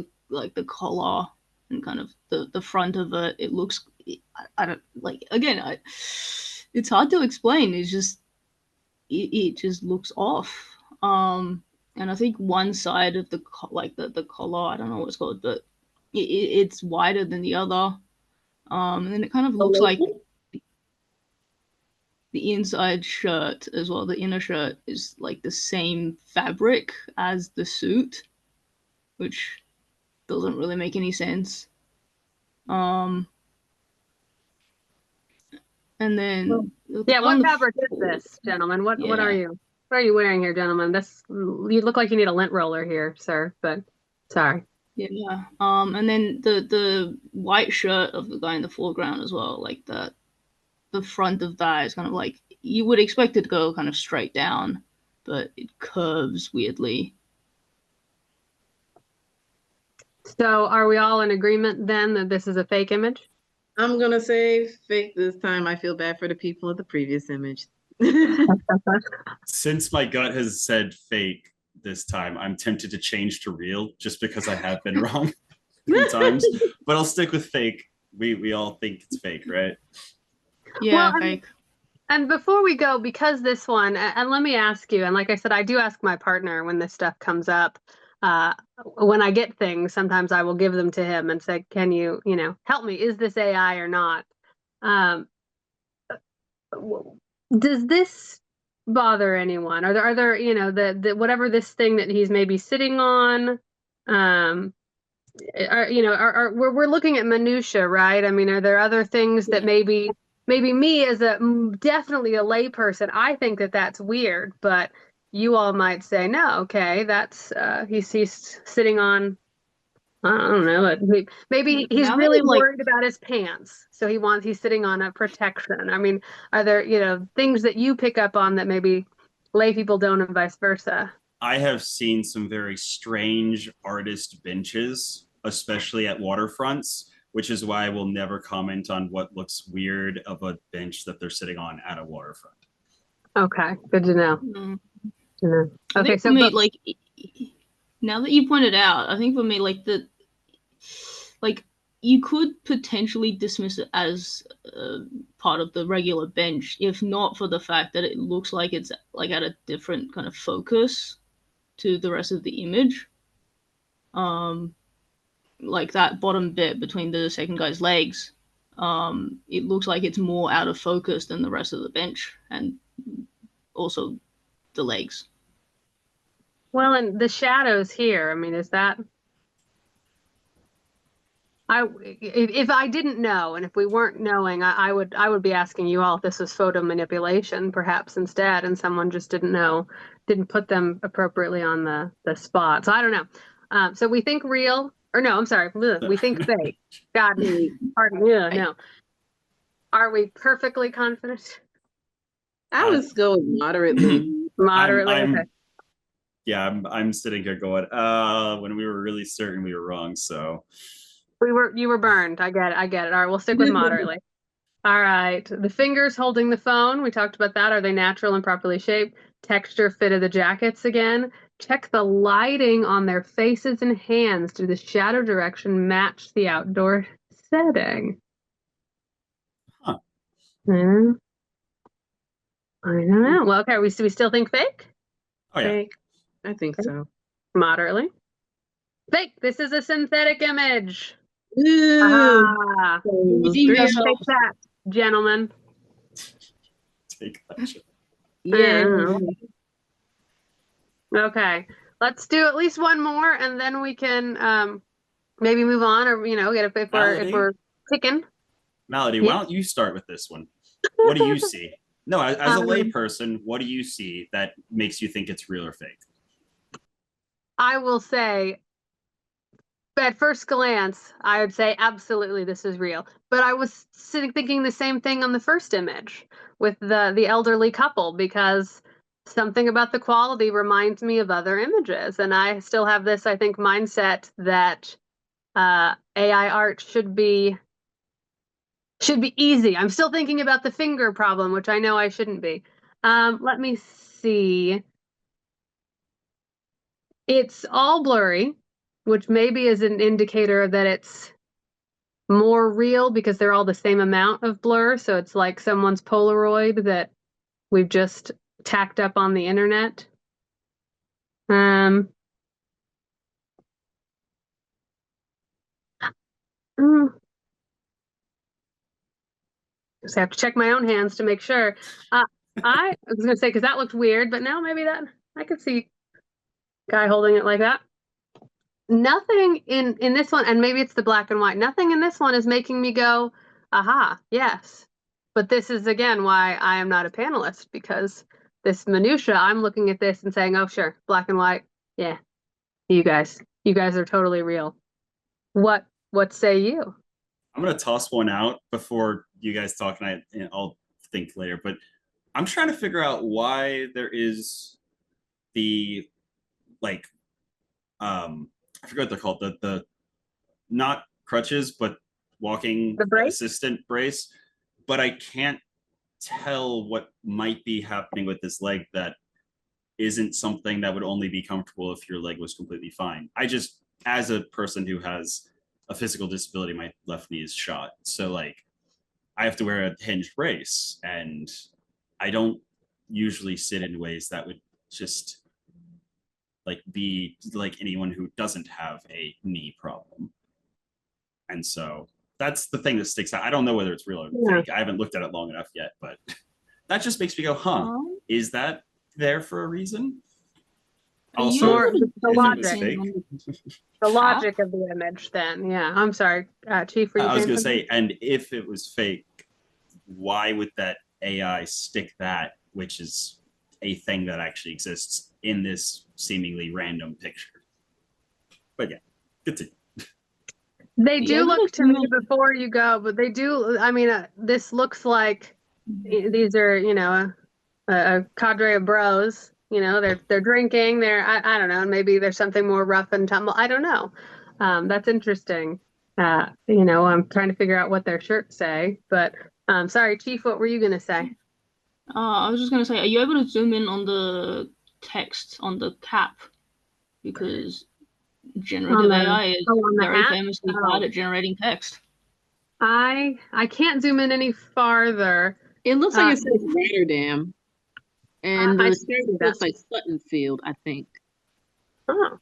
the collar and kind of the front of it. It looks, I don't like, again, it's hard to explain. It's just it just looks off. And I think one side of the collar, I don't know what it's called, but it's wider than the other. And then it kind of looks like the inside shirt as well, the inner shirt is like the same fabric as the suit, which doesn't really make any sense. And then Yeah, what fabric is this, gentlemen? What are you? What are you wearing here, gentlemen? This, you look like you need a lint roller here, sir, but sorry. Yeah. And then the white shirt of the guy in the foreground as well, like the front of that is kind of like, you would expect it to go kind of straight down, but it curves weirdly. So are we all in agreement then that this is a fake image? I'm gonna say fake this time. I feel bad for the people of the previous image. Since my gut has said fake this time, I'm tempted to change to real just because I have been wrong 3 times. But I'll stick with fake. We all think it's fake, right? Yeah, fake. And before we go, because this one, and let me ask you, and like I said, I do ask my partner when this stuff comes up. When I get things, sometimes I will give them to him and say, "Can you, help me? Is this AI or not?" Does this bother anyone? Are there, the whatever this thing that he's maybe sitting on? We're looking at minutia, right? I mean, are there other things that maybe me as definitely a layperson, I think that that's weird, but you all might say, no, okay, that's he's sitting on, I don't know, maybe he's really worried about his pants, so he's sitting on a protection. I mean, are there, things that you pick up on that maybe lay people don't and vice versa? I have seen some very strange artist benches, especially at waterfronts, which is why I will never comment on what looks weird of a bench that they're sitting on at a waterfront. Okay, good to know. Okay, so for me, like, now that you pointed out, I think for me, like you could potentially dismiss it as part of the regular bench, if not for the fact that it looks like it's like at a different kind of focus to the rest of the image. Like that bottom bit between the second guy's legs, it looks like it's more out of focus than the rest of the bench, and also the legs. Well, and the shadows here, I mean, is that... if I didn't know, and if we weren't knowing, I would be asking you all if this was photo manipulation, perhaps instead, and someone just didn't know, didn't put them appropriately on the spot. So I don't know. So we think real, or no, I'm sorry, we think fake. God, pardon, no. Are we perfectly confident? I was going moderately. Moderately, okay. Yeah, I'm sitting here going, when we were really certain we were wrong, so. You were burned. I get it. All right, we'll stick with moderately. All right. The fingers holding the phone. We talked about that. Are they natural and properly shaped? Texture, fit of the jackets again. Check the lighting on their faces and hands. Do the shadow direction match the outdoor setting? Huh. I don't know. Well, okay. We still think fake? Oh yeah. Fake. I think so. Moderately. Fake. This is a synthetic image. Ooh, Ah. Redeem three. yourself. Take that, gentlemen. Take that shit. Yeah. Okay. Let's do at least one more, and then we can maybe move on, or get if we're ticking. Melody, Yeah. why don't you start with this one? What do you see? No, as a Um, layperson, what do you see that makes you think it's real or fake? I will say, at first glance, I would say absolutely this is real. But I was thinking the same thing on the first image with the elderly couple, because something about the quality reminds me of other images, and I still have this, I think, mindset that AI art should be easy. I'm still thinking about the finger problem, which I know I shouldn't be. Let me see. It's all blurry, which maybe is an indicator that it's more real because they're all the same amount of blur. So it's like someone's Polaroid that we've just tacked up on the internet. Mm, Just have to check my own hands to make sure. I was going to say, because that looked weird, but now maybe that I could see guy holding it like that. Nothing in this one, and maybe it's the black and white, nothing in this one is making me go, aha, yes. But this is, again, why I am not a panelist, because this minutia, I'm looking at this and saying, oh, sure, black and white. Yeah, you guys are totally real. What say you? I'm gonna toss one out before you guys talk, and I'll think later. But I'm trying to figure out why there is the like I forget what they're called, the not crutches but walking The brace? assistant brace, but I can't tell what might be happening with this leg that isn't something that would only be comfortable if your leg was completely fine. I just, as a person who has a physical disability, my left knee is shot, so like I have to wear a hinged brace, and I don't usually sit in ways that would just like be like anyone who doesn't have a knee problem. And so that's the thing that sticks out. I don't know whether it's real or fake. I haven't looked at it long enough yet, but that just makes me go, huh, is that there for a reason? Also, the logic. Fake, the logic of the image, then. Yeah, I'm sorry, Chief, were you I was saying going to something? say, and if it was fake, why would that AI stick that, which is a thing that actually exists, in this seemingly random picture? But yeah, continue. They do Yeah, look to me, before you go, but they do. I mean, this looks like these are, a cadre of bros. They're drinking. I don't know. Maybe there's something more rough and tumble. I don't know. That's interesting. I'm trying to figure out what their shirts say. But sorry, Chief, what were you gonna say? I was just gonna say, are you able to zoom in on the text on the cap? Because generative AI is very famously bad at generating text. I can't zoom in any farther. It looks like it says Rotterdam. And the state looks like Sutton Field, I think. Oh.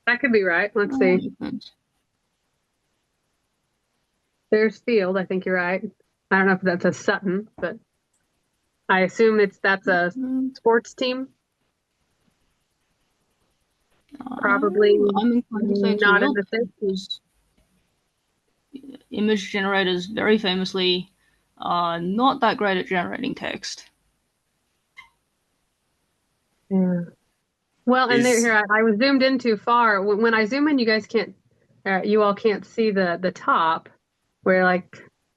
That could be right. Let's see. There's Field. I think you're right. I don't know if that's a Sutton, but I assume that's a sports team. Probably I'm inclined to say it's not real, in the city. because image generators very famously are not that great at generating text. Yeah. Well, and here I was zoomed in too far. When I zoom in, you guys can't, you all can't see the top, where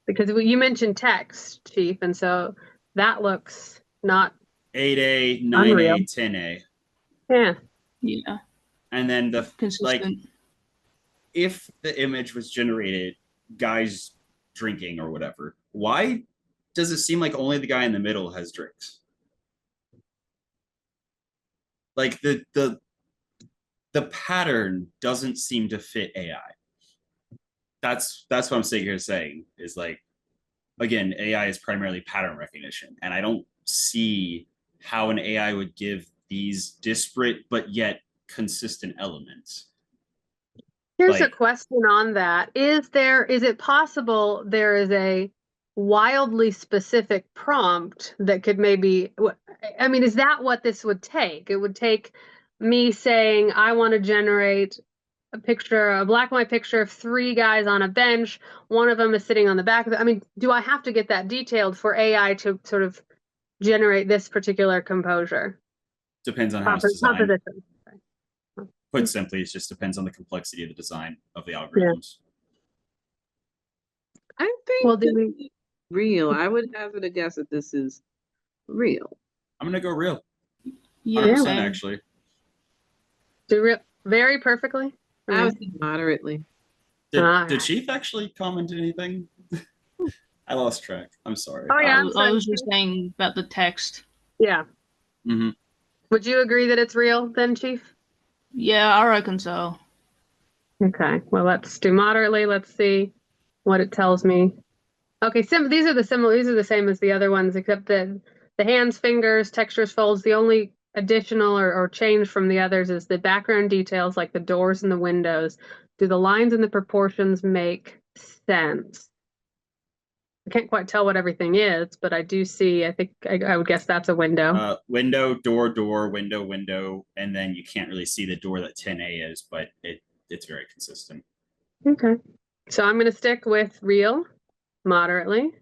because you mentioned text, Chief, and so that looks not 8A, 9A, unreal. 10A. Yeah. Yeah. And then the consistent. If the image was generated guys drinking or whatever, why does it seem like only the guy in the middle has drinks? Like the pattern doesn't seem to fit AI. That's what I'm sitting here saying, is like, again, AI is primarily pattern recognition, and I don't see how an AI would give these disparate but yet consistent elements. Here's a Like, question on that. Is it possible there is a wildly specific prompt that could maybe, I mean, is that what this would take? It would take me saying, I want to generate a black and white picture of 3 guys on a bench. One of them is sitting on the back of it. I mean, do I have to get that detailed for AI to sort of generate this particular composure? depends on how it's designed. Composition. Put simply, it just depends on the complexity of the design of the algorithms. I think Well, this is real. I would hazard a guess that this is real. I'm gonna go real. Yeah, 100% same. actually. Very perfectly? I would say moderately. Did Chief actually comment anything? I lost track. I'm sorry. Oh yeah, I was just saying about the text. Yeah. Mm-hmm. Would you agree that it's real then, Chief? Yeah, I reckon so. Okay. Well, let's do moderately. Let's see what it tells me. Okay, these are the same as the other ones, except that the hands, fingers, textures, folds, the only additional or change from the others is the background details like the doors and the windows. Do the lines and the proportions make sense? I can't quite tell what everything is, but I do see, I think I would guess that's a window. Window, door, window, and then you can't really see the door that 10A is, but it's very consistent. Okay. So I'm going to stick with real, moderately.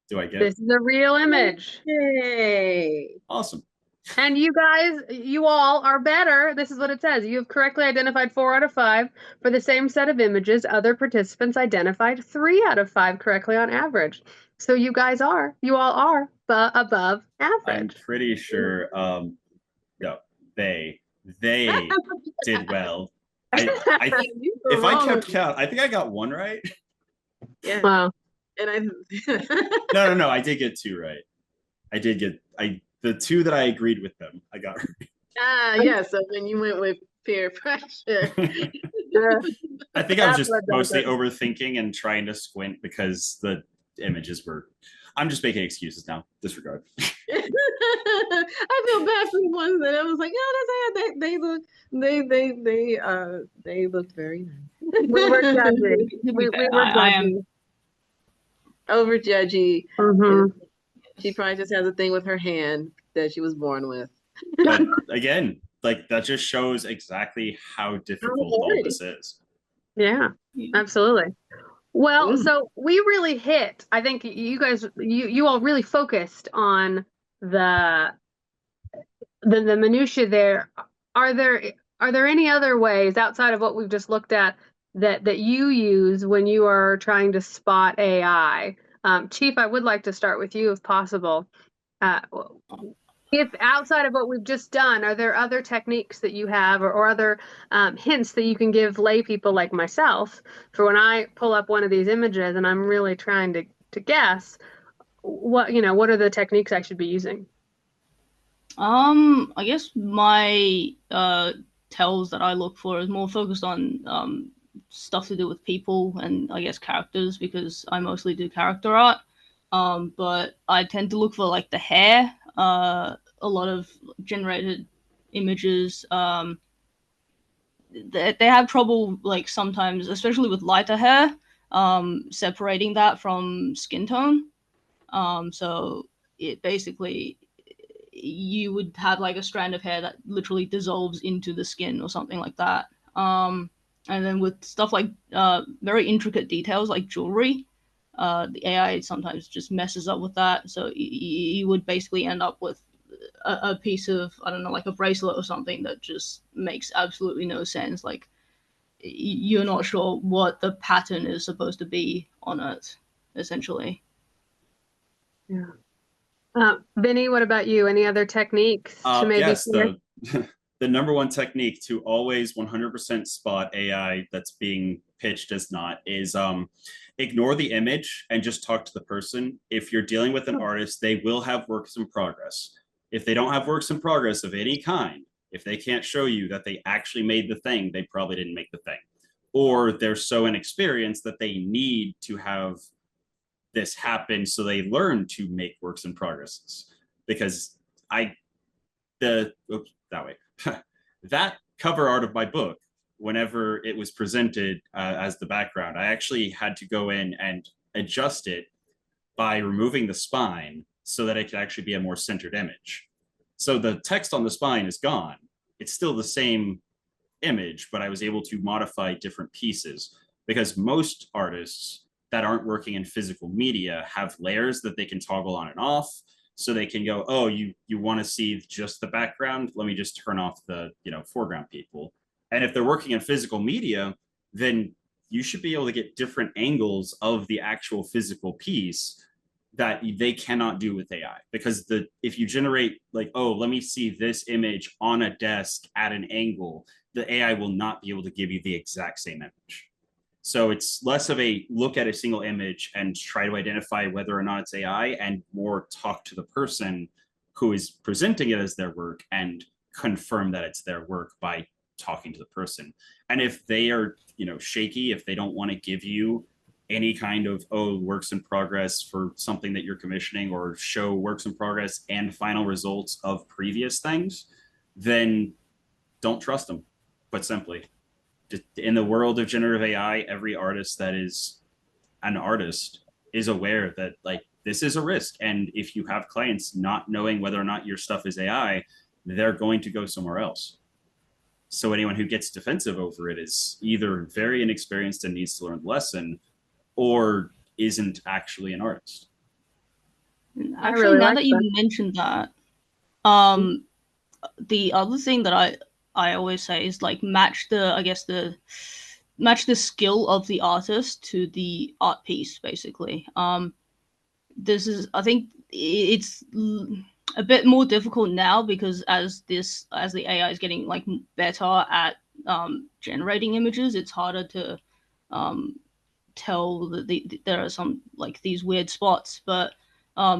Do I get This is a real image. Yay! Awesome. And you guys, you all are better. This is what it says. You have correctly identified 4 out of 5 for the same set of images. Other participants identified 3 out of 5 correctly on average. So you all are above average. I'm pretty sure no, they did well. If I kept count, I think I got 1 right. Yeah. Wow. And No, I did get 2 right. I did get the 2 that I agreed with them, I got right. yeah, so when you went with peer pressure. I think I was just mostly overthinking and trying to squint because the images were, I'm just making excuses now. Disregard. I feel bad for the ones that I was like, they looked very nice. We were judgy. We were judgy. I am over judgy. Mm-hmm. She probably just has a thing with her hand that she was born with. But again, like that just shows exactly how difficult all this is. Yeah, absolutely. Well, so we really hit, I think you guys, you all really focused on the minutia there. Are there any other ways outside of what we've just looked at that you use when you are trying to spot AI? Chief, I would like to start with you if possible. If outside of what we've just done, are there other techniques that you have or other hints that you can give lay people like myself for when I pull up one of these images and I'm really trying to guess what are the techniques I should be using? I guess my tells that I look for is more focused on stuff to do with people and I guess characters because I mostly do character art. But I tend to look for like the hair. A lot of generated images, they have trouble like sometimes, especially with lighter hair, separating that from skin tone. So it basically, you would have like a strand of hair that literally dissolves into the skin or something like that. And then with stuff like very intricate details like jewelry, the AI sometimes just messes up with that. So you would basically end up with a piece of, I don't know, like a bracelet or something that just makes absolutely no sense. Like you're not sure what the pattern is supposed to be on it, essentially. Yeah. Vinny, what about you? Any other techniques to maybe? Yes, the number one technique to always 100% spot AI that's being pitched as not is ignore the image and just talk to the person. If you're dealing with an artist, they will have works in progress. If they don't have works in progress of any kind, if they can't show you that they actually made the thing, they probably didn't make the thing. Or they're so inexperienced that they need to have this happen so they learn to make works in progresses. Because that cover art of my book, whenever it was presented as the background, I actually had to go in and adjust it by removing the spine so that it could actually be a more centered image. So the text on the spine is gone. It's still the same image, but I was able to modify different pieces, because most artists that aren't working in physical media have layers that they can toggle on and off. So they can go, oh, you want to see just the background? Let me just turn off the foreground people. And if they're working in physical media, then you should be able to get different angles of the actual physical piece that they cannot do with AI. Because if you generate like, oh, let me see this image on a desk at an angle, the AI will not be able to give you the exact same image. So it's less of a look at a single image and try to identify whether or not it's AI, and more talk to the person who is presenting it as their work and confirm that it's their work by talking to the person. And if they are, shaky, if they don't want to give you any kind of, works in progress for something that you're commissioning, or show works in progress and final results of previous things, then don't trust them, put simply. In the world of generative AI, every artist that is an artist is aware that this is a risk. And if you have clients not knowing whether or not your stuff is AI, they're going to go somewhere else. So anyone who gets defensive over it is either very inexperienced and needs to learn the lesson, or isn't actually an artist. Actually, now that you mentioned that, the other thing that I always say is match the skill of the artist to the art piece, basically. This is, I think it's a bit more difficult now, because as the AI is getting better at generating images, it's harder to tell that there are some these weird spots. But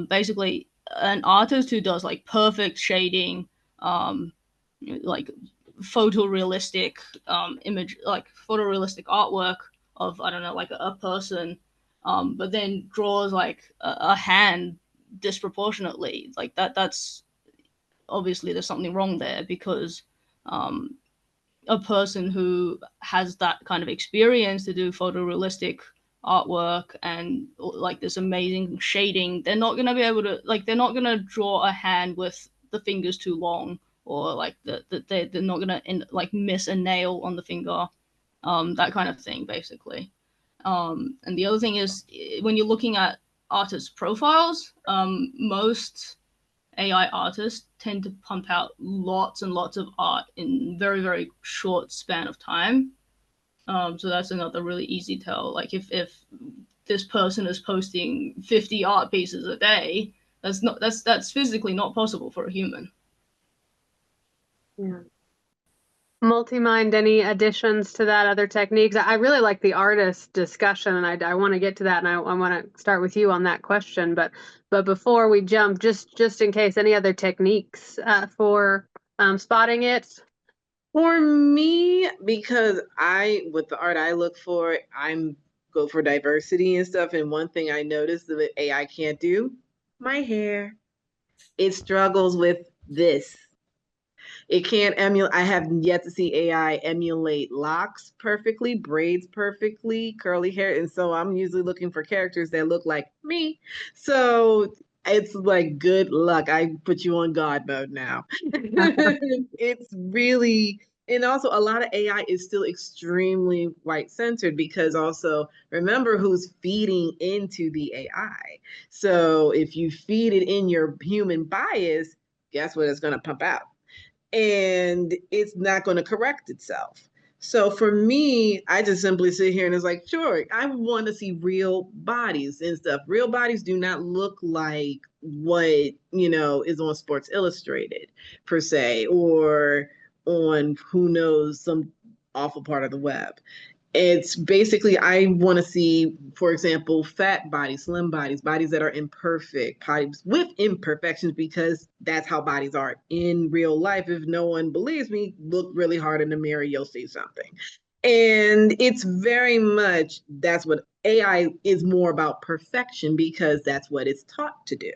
basically, an artist who does perfect shading, photorealistic image, photorealistic artwork of, I don't know, a person, but then draws a hand disproportionately, that's obviously there's something wrong there, because a person who has that kind of experience to do photorealistic artwork and this amazing shading, they're not going to be able to they're not going to draw a hand with the fingers too long, or they're not going to miss a nail on the finger, that kind of thing, basically. And the other thing is, when you're looking at artist profiles, most AI artists tend to pump out lots and lots of art in very, very short span of time. So that's another really easy tell. If this person is posting 50 art pieces a day, that's physically not possible for a human. Yeah. Multimind, any additions to that, other techniques? I really like the artist discussion, and I want to get to that, and I want to start with you on that question. But before we jump, just in case, any other techniques for spotting it? For me, because with the art I look for, go for diversity and stuff. And one thing I noticed that AI can't do, my hair. It struggles with this. It can't emulate. I have yet to see AI emulate locks perfectly, braids perfectly, curly hair. And so I'm usually looking for characters that look like me. So it's good luck. I put you on God mode now. It's really, and also a lot of AI is still extremely white centered, because also remember who's feeding into the AI. So if you feed it in your human bias, guess what it's going to pump out? And it's not going to correct itself. So for me, I just simply sit here and it's sure, I want to see real bodies and stuff. Real bodies do not look like what, is on Sports Illustrated per se, or on who knows, some awful part of the web. It's basically, I want to see, for example, fat bodies, slim bodies, bodies that are imperfect, bodies with imperfections, because that's how bodies are in real life. If no one believes me, look really hard in the mirror, you'll see something. And it's very much, that's what AI is, more about perfection, because that's what it's taught to do.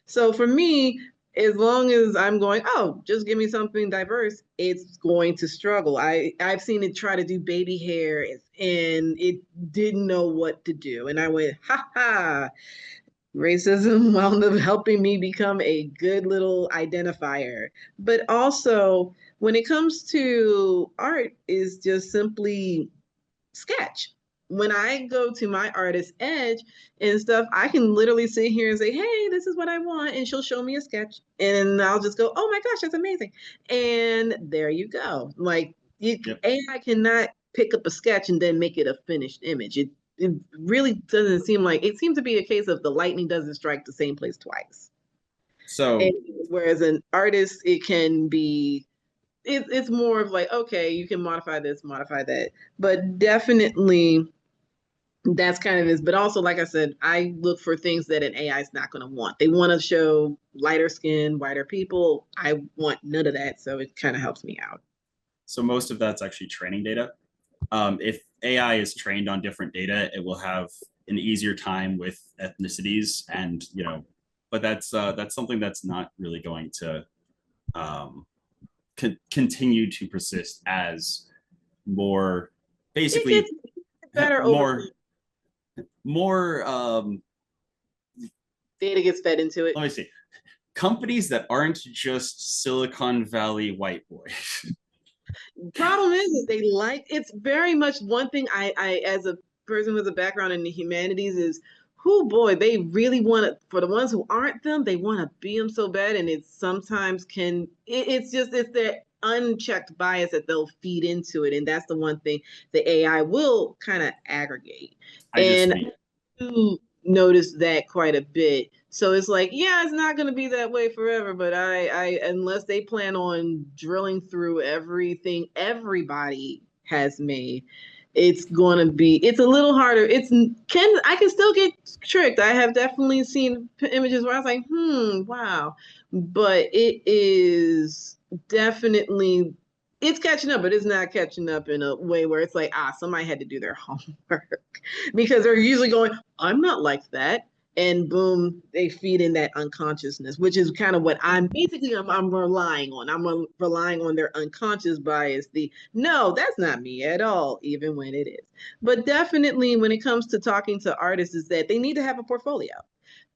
So for me, as long as I'm going, oh, just give me something diverse, it's going to struggle. I've seen it try to do baby hair and it didn't know what to do. And I went, ha ha, racism wound up helping me become a good little identifier. But also, when it comes to art, is just simply sketch. When I go to my artist edge and stuff, I can literally sit here and say, hey, this is what I want. And she'll show me a sketch. And I'll just go, oh my gosh, that's amazing. And there you go. Like Yep. AI cannot pick up a sketch and then make it a finished image. It really doesn't seem like it seems to be a case of the lightning doesn't strike the same place twice. So And whereas an artist, it can be it's more of like, okay, you can modify this, modify that. But definitely that's kind of is. But also, like I said, I look for things that an AI is not going to want. They want to show lighter skin, whiter people. I want none of that. So it kind of helps me out. so most of that's actually training data. If AI is trained on different data, it will have an easier time with ethnicities, and but that's something that's not really going to continue to persist as more basically It gets better more over more data gets fed into it. let me see, companies that aren't just Silicon Valley white boys. Problem is they like it's very much one thing I as a person with a background in the humanities is who boy they really want to for the ones who aren't them they want to be them so bad and it sometimes it's just it's their unchecked bias that they'll feed into it and that's the one thing the AI will kind of aggregate I just and mean do notice that quite a bit. So it's like, yeah, it's not going to be that way forever, but I unless they plan on drilling through everything everybody has made, it's going to be it's a little harder. I can still get tricked. I have definitely seen images where I was like, wow. But it is definitely it's catching up, but it's not catching up in a way where it's like, somebody had to do their homework because they're usually going, I'm not like that. And boom, they feed in that unconsciousness, which is kind of what I'm relying on. I'm relying on their unconscious bias. No, that's not me at all, even when it is. But definitely when it comes to talking to artists, is that they need to have a portfolio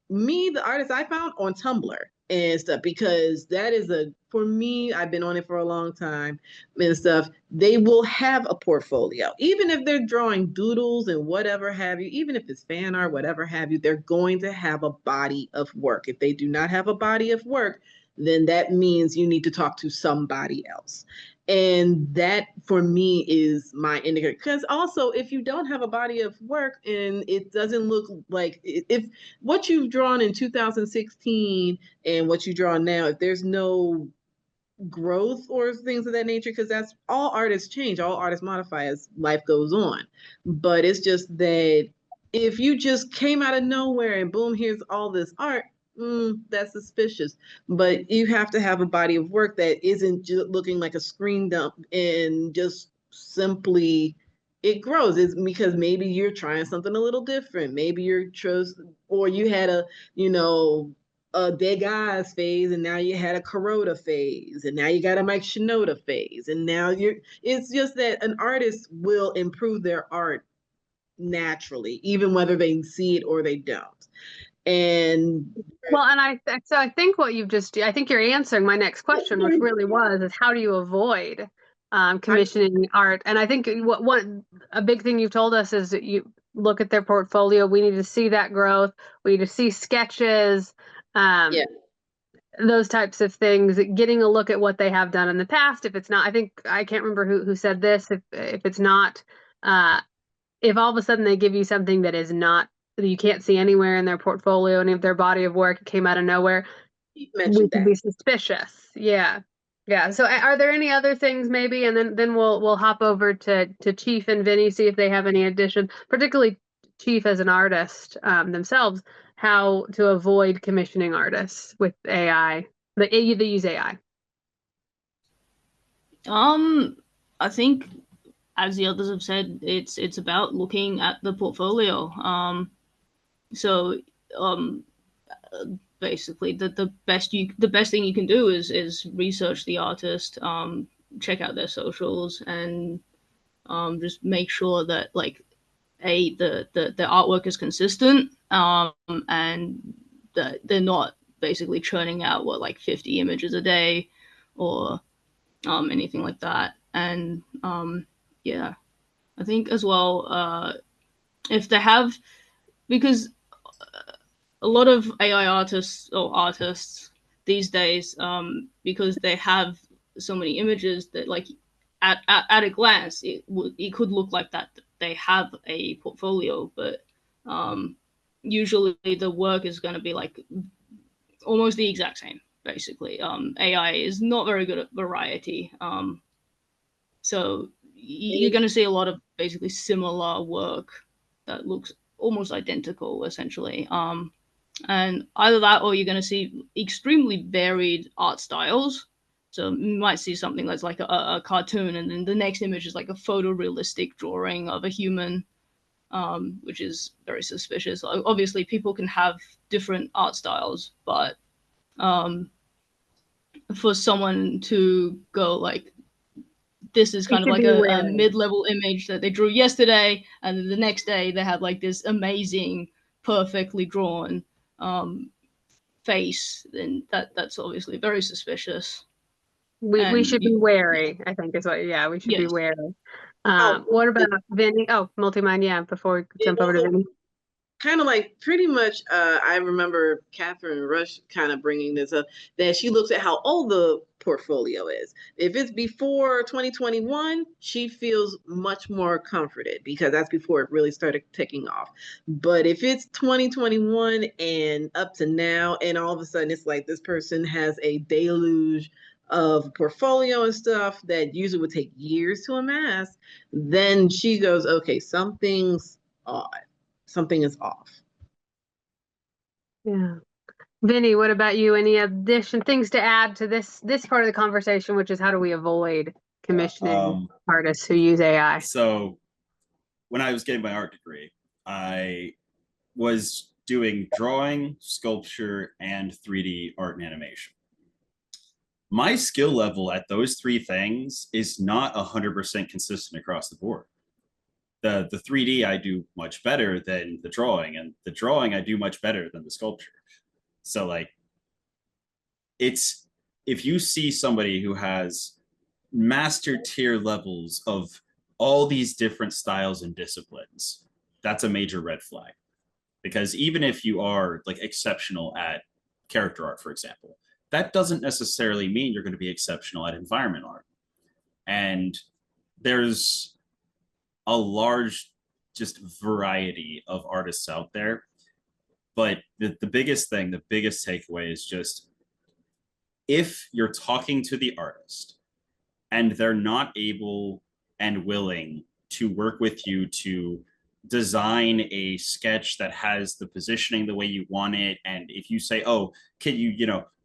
me, the artist I found on Tumblr and stuff, because that is for me, I've been on it for a long time and stuff. They will have a portfolio, even if they're drawing doodles and whatever have you, even if it's fan art, whatever have you, they're going to have a body of work. If they do not have a body of work, then that means you need to talk to somebody else. And that for me is my indicator. Because also, if you don't have a body of work and it doesn't look like if what you've drawn in 2016 and what you draw now, if there's no growth or things of that nature, because that's all artists change, all artists modify as life goes on. But it's just that if you just came out of nowhere and boom, here's all this art, that's suspicious. But you have to have a body of work that isn't just looking like a screen dump and just simply it grows. It's because maybe you're trying something a little different. Maybe or you had a Degas phase, and now you had a Kuroda phase, and now you got a Mike Shinoda phase, and now it's just that an artist will improve their art naturally, even whether they see it or they don't. And Well, and I think I think you're answering my next question, which really was, is how do you avoid commissioning art? And I think a big thing you've told us is that you look at their portfolio. We need to see that growth. We need to see sketches, yeah, those types of things. Getting a look at what they have done in the past. If it's not, I think I can't remember who said this. If it's not, if all of a sudden they give you something that is not that you can't see anywhere in their portfolio, any of their body of work, came out of nowhere, you we mentioned could that. be suspicious. Yeah. Yeah. So are there any other things maybe? And then we'll hop over to Chief and Vinny, see if they have any addition, particularly Chief as an artist themselves, how to avoid commissioning artists with AI. They use AI. I think, as the others have said, it's about looking at the portfolio. So basically the best thing you can do is research the artist, check out their socials, and just make sure that like the artwork is consistent, and that they're not basically churning out like 50 images a day or anything like that. And yeah, I think as well, if they have, because a lot of AI artists these days, because they have so many images that like at a glance it could look like that they have a portfolio, but usually the work is going to be like almost the exact same. Basically, AI is not very good at variety, so you're going to see a lot of basically similar work that looks almost identical, essentially. And either that, or you're going to see extremely varied art styles. So you might see something that's like a cartoon, and then the next image is like a photorealistic drawing of a human, which is very suspicious. Obviously, people can have different art styles, but for someone to go like, this is kind of like a mid-level image that they drew yesterday, and then the next day they have like this amazing, perfectly drawn face, then that's obviously very suspicious. We should be wary, I think is what, we should be wary. What about Vinny? Oh, Multimind, yeah, before we jump over to Vinny. Kind of like pretty much, I remember Catherine Rush kind of bringing this up, that she looks at how old the portfolio is. If it's before 2021, she feels much more comforted because that's before it really started taking off. But if it's 2021 and up to now, and all of a sudden it's like this person has a deluge of portfolio and stuff that usually would take years to amass, then she goes, okay, something's odd. Something is off. Yeah. Vinny, what about you? Any addition things to add to this part of the conversation, which is how do we avoid commissioning artists who use AI? So when I was getting my art degree, I was doing drawing, sculpture, and 3D art and animation. My skill level at those three things is not 100% consistent across the board. The 3D I do much better than the drawing, and the drawing I do much better than the sculpture. So like, it's, if you see somebody who has master tier levels of all these different styles and disciplines, that's a major red flag. Because even if you are like exceptional at character art, for example, that doesn't necessarily mean you're going to be exceptional at environment art. And there's a large just variety of artists out there. But the biggest thing, the biggest takeaway is just, if you're talking to the artist and they're not able and willing to work with you to design a sketch that has the positioning the way you want it, and if you say, oh, can you,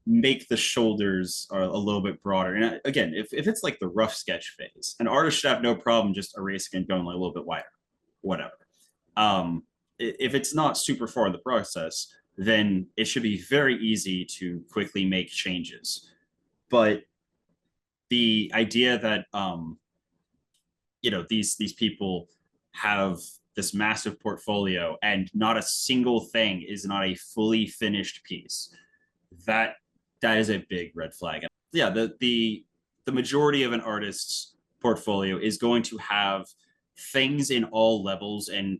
make the shoulders a little bit broader, and again, if it's like the rough sketch phase, an artist should have no problem just erasing and going like a little bit wider, whatever. If it's not super far in the process, then it should be very easy to quickly make changes. But the idea that these people have this massive portfolio and not a single thing is not a fully finished piece, that is a big red flag. Yeah, the majority of an artist's portfolio is going to have things in all levels and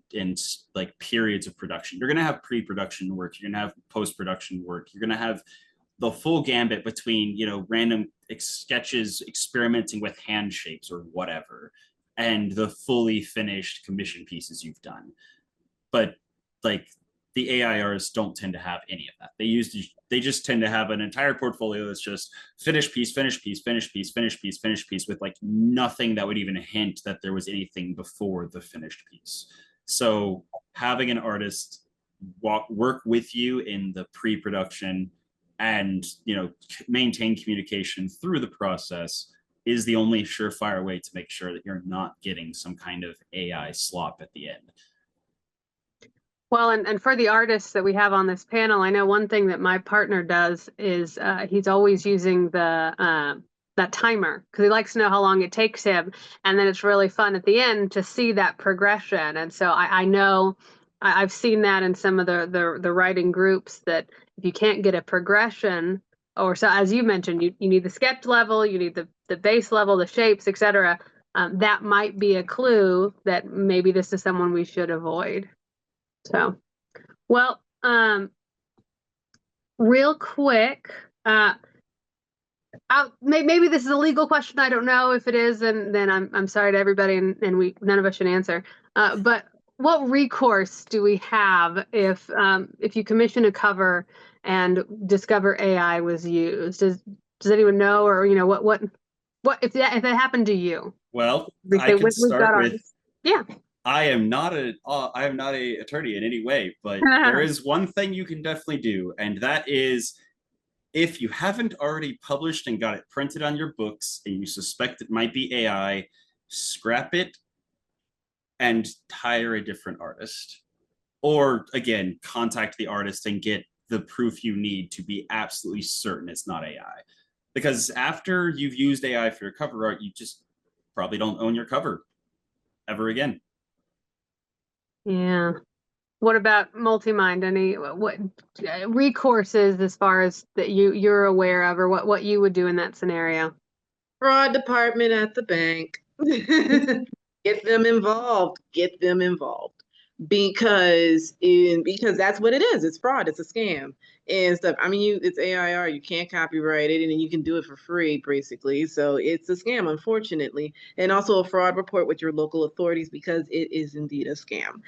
like periods of production. You're going to have pre-production work, you're going to have post-production work, you're going to have the full gambit between random sketches experimenting with hand shapes or whatever, and the fully finished commission pieces you've done. But like, the AI artists don't tend to have any of that. They just tend to have an entire portfolio that's just finished piece, finished piece, finished piece, finished piece, finished piece, with like nothing that would even hint that there was anything before the finished piece. So having an artist work with you in the pre-production and maintain communication through the process is the only surefire way to make sure that you're not getting some kind of AI slop at the end. Well, and for the artists that we have on this panel, I know one thing that my partner does is he's always using the that timer because he likes to know how long it takes him, and then it's really fun at the end to see that progression. And so I know I've seen that in some of the writing groups that if you can't get a progression, or so as you mentioned, you need the sketch level, you need the base level, the shapes, etc. That might be a clue that maybe this is someone we should avoid. So, well, real quick, maybe this is a legal question. I don't know if it is, and then I'm sorry to everybody, and we none of us should answer. But what recourse do we have if you commission a cover and discover AI was used? Does anyone know, or what if that happened to you? Well, We I say could we've got start our with yeah. I am not a attorney in any way, but there is one thing you can definitely do, and that is if you haven't already published and got it printed on your books and you suspect it might be AI, scrap it and hire a different artist. Or again, contact the artist and get the proof you need to be absolutely certain it's not AI. Because after you've used AI for your cover art, you just probably don't own your cover ever again. Yeah. What about Multimind? Any what recourses as far as that you're aware of, or what you would do in that scenario? Fraud department at the bank. Get them involved. Get them involved. Because that's what it is. It's fraud. It's a scam and stuff. I mean, it's AIR. You can't copyright it, and you can do it for free, basically. So it's a scam, unfortunately. And also a fraud report with your local authorities because it is indeed a scam.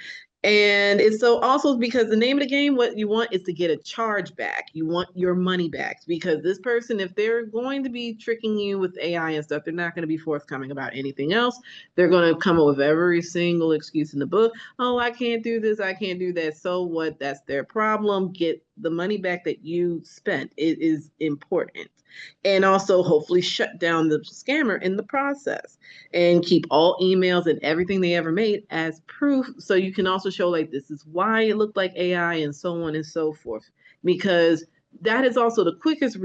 And it's so also because the name of the game, what you want is to get a charge back. You want your money back because this person, if they're going to be tricking you with AI and stuff, they're not going to be forthcoming about anything else. They're going to come up with every single excuse in the book. Oh, I can't do this. I can't do that. So what? That's their problem. Get the money back that you spent. It is important. And also hopefully shut down the scammer in the process and keep all emails and everything they ever made as proof. So you can also show like, this is why it looked like AI and so on and so forth, because that is also the quickest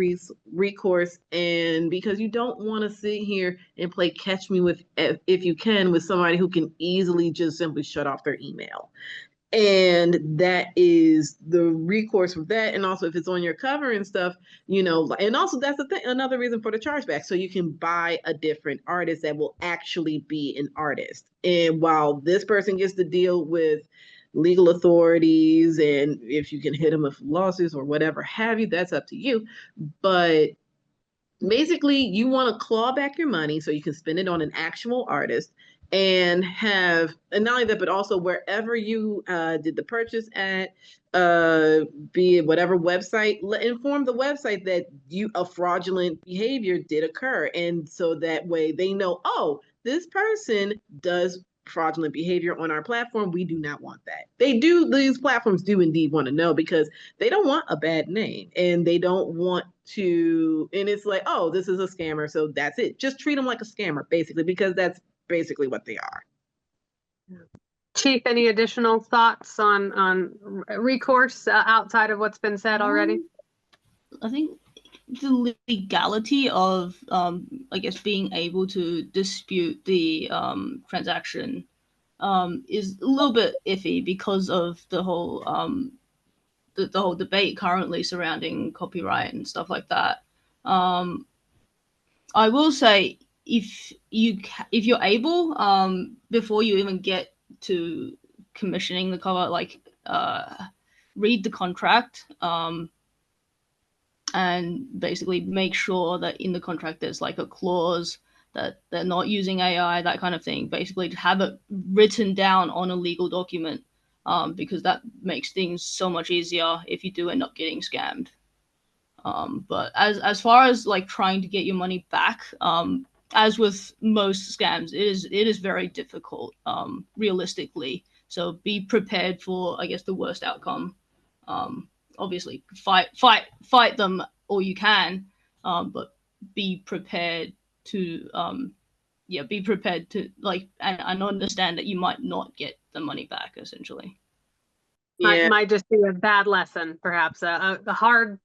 recourse. And because you don't want to sit here and play catch me with, if you can, with somebody who can easily just simply shut off their email. And that is the recourse for that. And also if it's on your cover and stuff, and also that's the thing, another reason for the chargeback. So you can buy a different artist that will actually be an artist. And while this person gets to deal with legal authorities, and if you can hit them with lawsuits or whatever have you, that's up to you. But basically you want to claw back your money so you can spend it on an actual artist and not only that, but also wherever you did the purchase at, be it whatever website, inform the website that a fraudulent behavior did occur. And so that way they know, oh, this person does fraudulent behavior on our platform. We do not want that. These platforms do indeed want to know because they don't want a bad name and they don't want to, and it's like, oh, this is a scammer. So that's it. Just treat them like a scammer, basically, because that's basically what they are. Chief, any additional thoughts on recourse outside of what's been said already? I think the legality of, I guess, being able to dispute the transaction is a little bit iffy because of the whole the whole debate currently surrounding copyright and stuff like that. I will say if you're able, before you even get to commissioning the cover, like read the contract, and basically make sure that in the contract there's like a clause that they're not using AI, that kind of thing. Basically, to have it written down on a legal document, because that makes things so much easier if you do end up getting scammed. But as far as like trying to get your money back, as with most scams, it is very difficult, realistically. So be prepared for, I guess, the worst outcome. Obviously, fight them all you can, but be prepared to be prepared to like and understand that you might not get the money back, essentially. Yeah. Might just be a bad lesson, perhaps a hard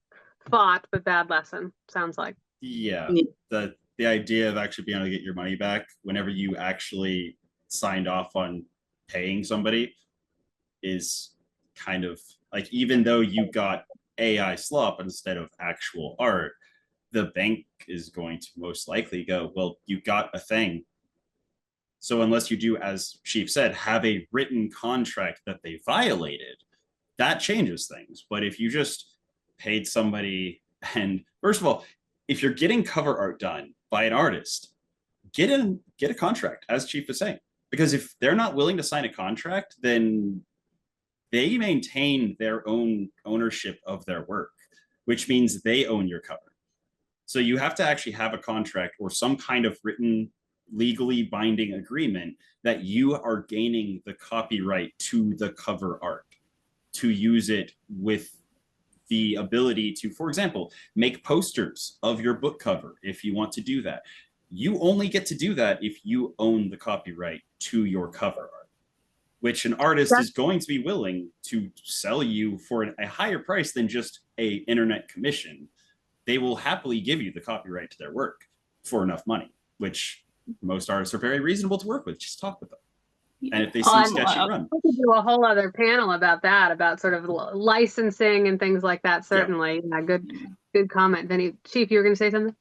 fought but bad lesson. Sounds like. Yeah, the idea of actually being able to get your money back whenever you actually signed off on paying somebody is kind of like, even though you got AI slop instead of actual art, the bank is going to most likely go, well, you got a thing. So unless you do, as Chief said, have a written contract that they violated, that changes things. But if you just paid somebody, and first of all, if you're getting cover art done by an artist, get a contract, as Chief is saying. Because if they're not willing to sign a contract, then they maintain their own ownership of their work, which means they own your cover. So you have to actually have a contract or some kind of written, legally binding agreement that you are gaining the copyright to the cover art, to use it with the ability to, for example, make posters of your book cover if you want to do that. You only get to do that if you own the copyright to your cover art, which an artist is going to be willing to sell you for a higher price than just a internet commission. They will happily give you the copyright to their work for enough money, which most artists are very reasonable to work with. Just talk with them. And if they seem sketchy, run. We could do a whole other panel about that, about sort of licensing and things like that. Certainly, yeah, good comment, Vinny. Chief, you were going to say something?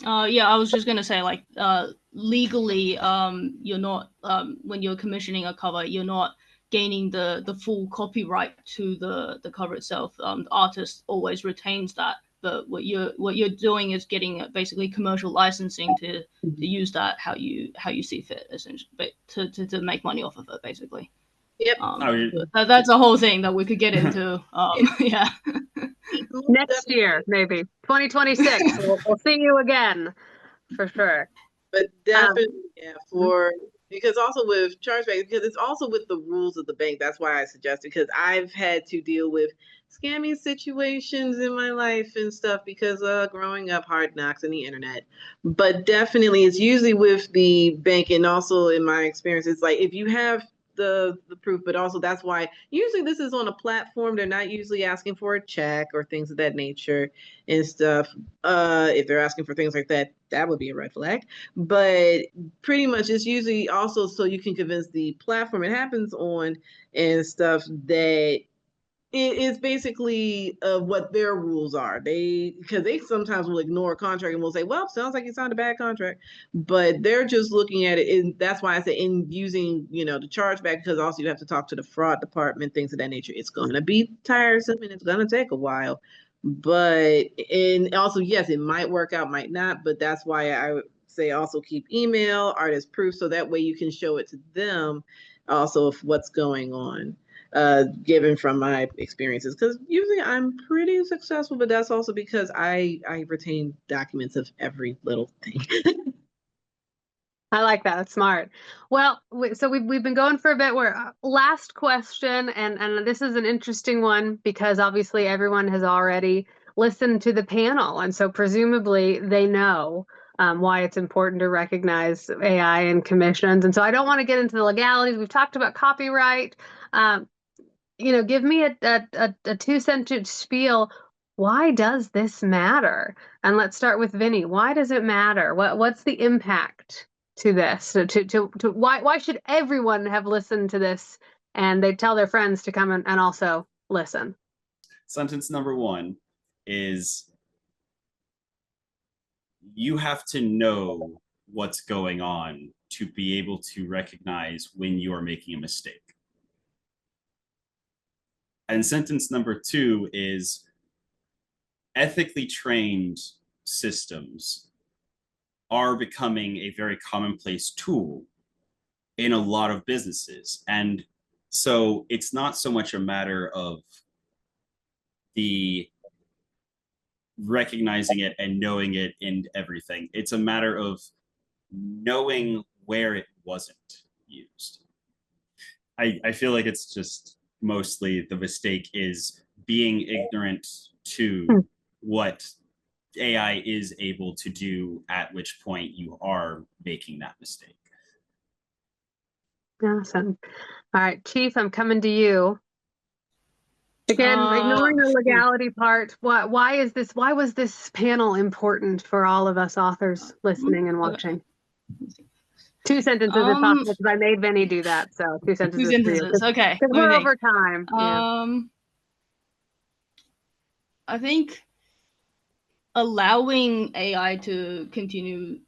Yeah, I was just going to say, like, legally, you're not when you're commissioning a cover, you're not gaining the full copyright to the cover itself. The artist always retains that. But what you're doing is getting basically commercial licensing to use that how you see fit, essentially, but to make money off of it, basically. Yep. That's a whole thing that we could get into. Yeah. Next year, maybe 2026. we'll see you again for sure. But definitely, because also with chargeback, because it's also with the rules of the bank. That's why I suggested, because I've had to deal with scammy situations in my life and stuff because growing up, hard knocks on the internet. But definitely, it's usually with the bank, and also in my experience, it's like if you have the proof, but also that's why usually this is on a platform. They're not usually asking for a check or things of that nature and stuff. If they're asking for things like that, that would be a red flag. But pretty much it's usually also so you can convince the platform it happens on and stuff that it is basically what their rules are. Because they sometimes will ignore a contract and will say, well, sounds like you signed a bad contract. But they're just looking at it. And that's why I say in using, the chargeback, because also you have to talk to the fraud department, things of that nature. It's going to be tiresome and it's going to take a while. But, and also, yes, it might work out, might not. But that's why I would say also keep email, artist proof, so that way you can show it to them also of what's going on. Given from my experiences, because usually I'm pretty successful, but that's also because I retain documents of every little thing. I like that. That's smart. Well, so we've been going for a bit. We're last question, and this is an interesting one because obviously everyone has already listened to the panel, and so presumably they know why it's important to recognize AI and commissions. And so I don't want to get into the legalities. We've talked about copyright. Give me a 2-sentence spiel. Why does this matter? And let's start with Vinny. Why does it matter? What's the impact to this? To why should everyone have listened to this and they tell their friends to come and also listen? Sentence number 1 is you have to know what's going on to be able to recognize when you are making a mistake. And sentence number 2 is ethically trained systems are becoming a very commonplace tool in a lot of businesses. And so it's not so much a matter of the recognizing it and knowing it in everything. It's a matter of knowing where it wasn't used. I feel like it's just mostly the mistake is being ignorant to what AI is able to do, at which point you are making that mistake. Awesome. All right, Chief, I'm coming to you. Again, ignoring the Phew. legality part, why was this panel important for all of us authors listening and Okay. watching? 2 sentences if possible, because I made Vinny do that. So 2 sentences. 2 sentences. Okay. Because we're over time. I think allowing AI to continue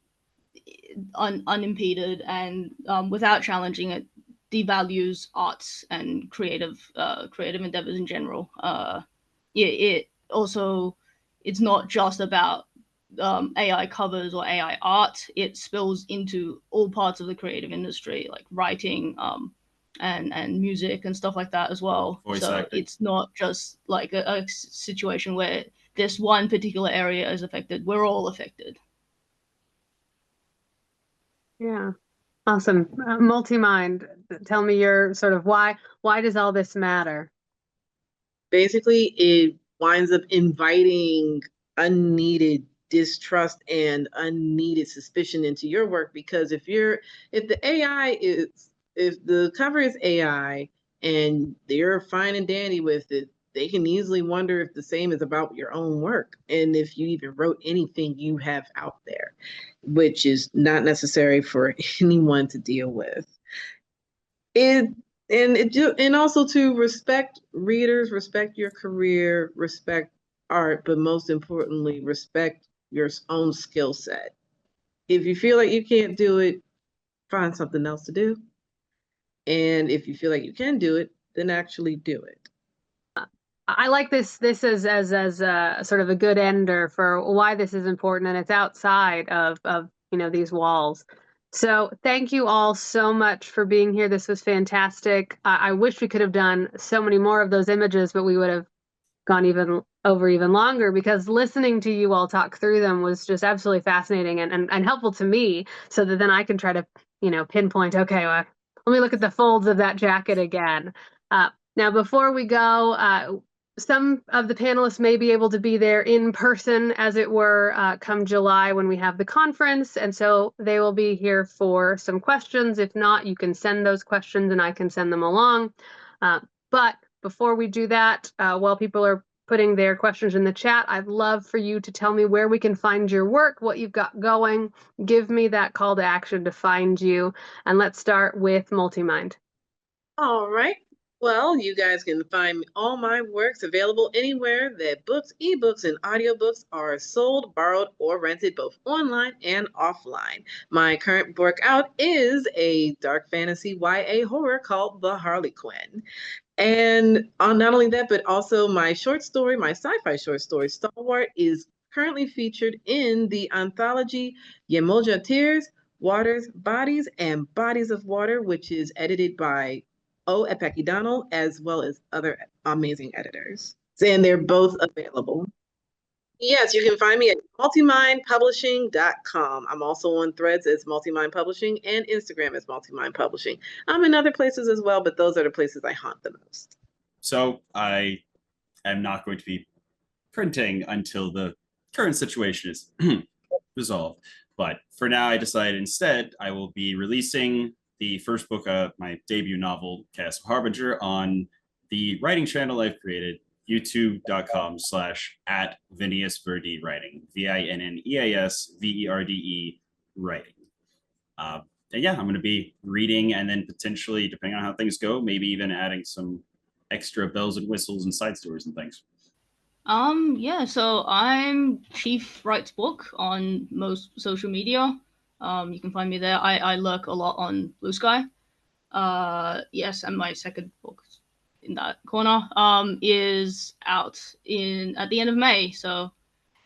unimpeded and without challenging it devalues arts and creative endeavors in general. It also, it's not just about AI covers or AI art. It spills into all parts of the creative industry, like writing and music and stuff like that as well. Voice so acting. It's not just like a situation where this one particular area is affected. We're all affected. Yeah. Awesome. Multimind, tell me your sort of why does all this matter? Basically, it winds up inviting unneeded distrust and unneeded suspicion into your work, because if the cover is AI and they're fine and dandy with it, they can easily wonder if the same is about your own work and if you even wrote anything you have out there, which is not necessary for anyone to deal with. And also to respect readers, respect your career, respect art, but most importantly, respect your own skill set. If you feel like you can't do it, find something else to do. And if you feel like you can do it, then actually do it. I like this as a sort of a good ender for why this is important, and it's outside of these walls. So thank you all so much for being here. This was fantastic. I wish we could have done so many more of those images, but we would have gone even longer, because listening to you all talk through them was just absolutely fascinating and helpful to me, so that then I can try to pinpoint, okay, well, let me look at the folds of that jacket again. Now, before we go, some of the panelists may be able to be there in person, as it were, come July when we have the conference, and so they will be here for some questions. If not, you can send those questions and I can send them along. But before we do that, while people are putting their questions in the chat, I'd love for you to tell me where we can find your work, what you've got going. Give me that call to action to find you. And let's start with Multimind. All right. Well, you guys can find all my works available anywhere that books, ebooks, and audiobooks are sold, borrowed, or rented, both online and offline. My current work out is a dark fantasy YA horror called The Harley Quinn. And not only that, but also my sci-fi short story, Stalwart, is currently featured in the anthology Yemoja Tears, Waters, Bodies, and Bodies of Water, which is edited by O. Epekidano, as well as other amazing editors. And they're both available. Yes, you can find me at multimindpublishing.com. I'm also on Threads as Multimind Publishing and Instagram as Multimind Publishing. I'm in other places as well, but those are the places I haunt the most. So I am not going to be printing until the current situation is resolved. But for now, I decided instead I will be releasing the first book of my debut novel, Chaos of Harbinger, on the writing channel I've created, youtube.com/@Vinneas Verde writing, Vinneas Verde writing. And yeah, I'm going to be reading and then potentially, depending on how things go, maybe even adding some extra bells and whistles and side stories and things. Yeah, so I'm Chief Writes Book on most social media. You can find me there. I lurk a lot on Blue Sky. Yes, and my second book in that corner is out at the end of May, so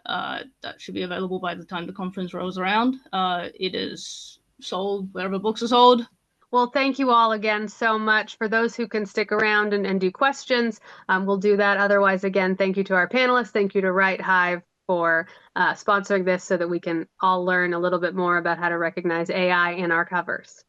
that should be available by the time the conference rolls around. It is sold wherever books are sold. Well, thank you all again so much. For those who can stick around and do questions, we'll do that. Otherwise, again, thank you to our panelists. Thank you to WriteHive for sponsoring this so that we can all learn a little bit more about how to recognize AI in our covers.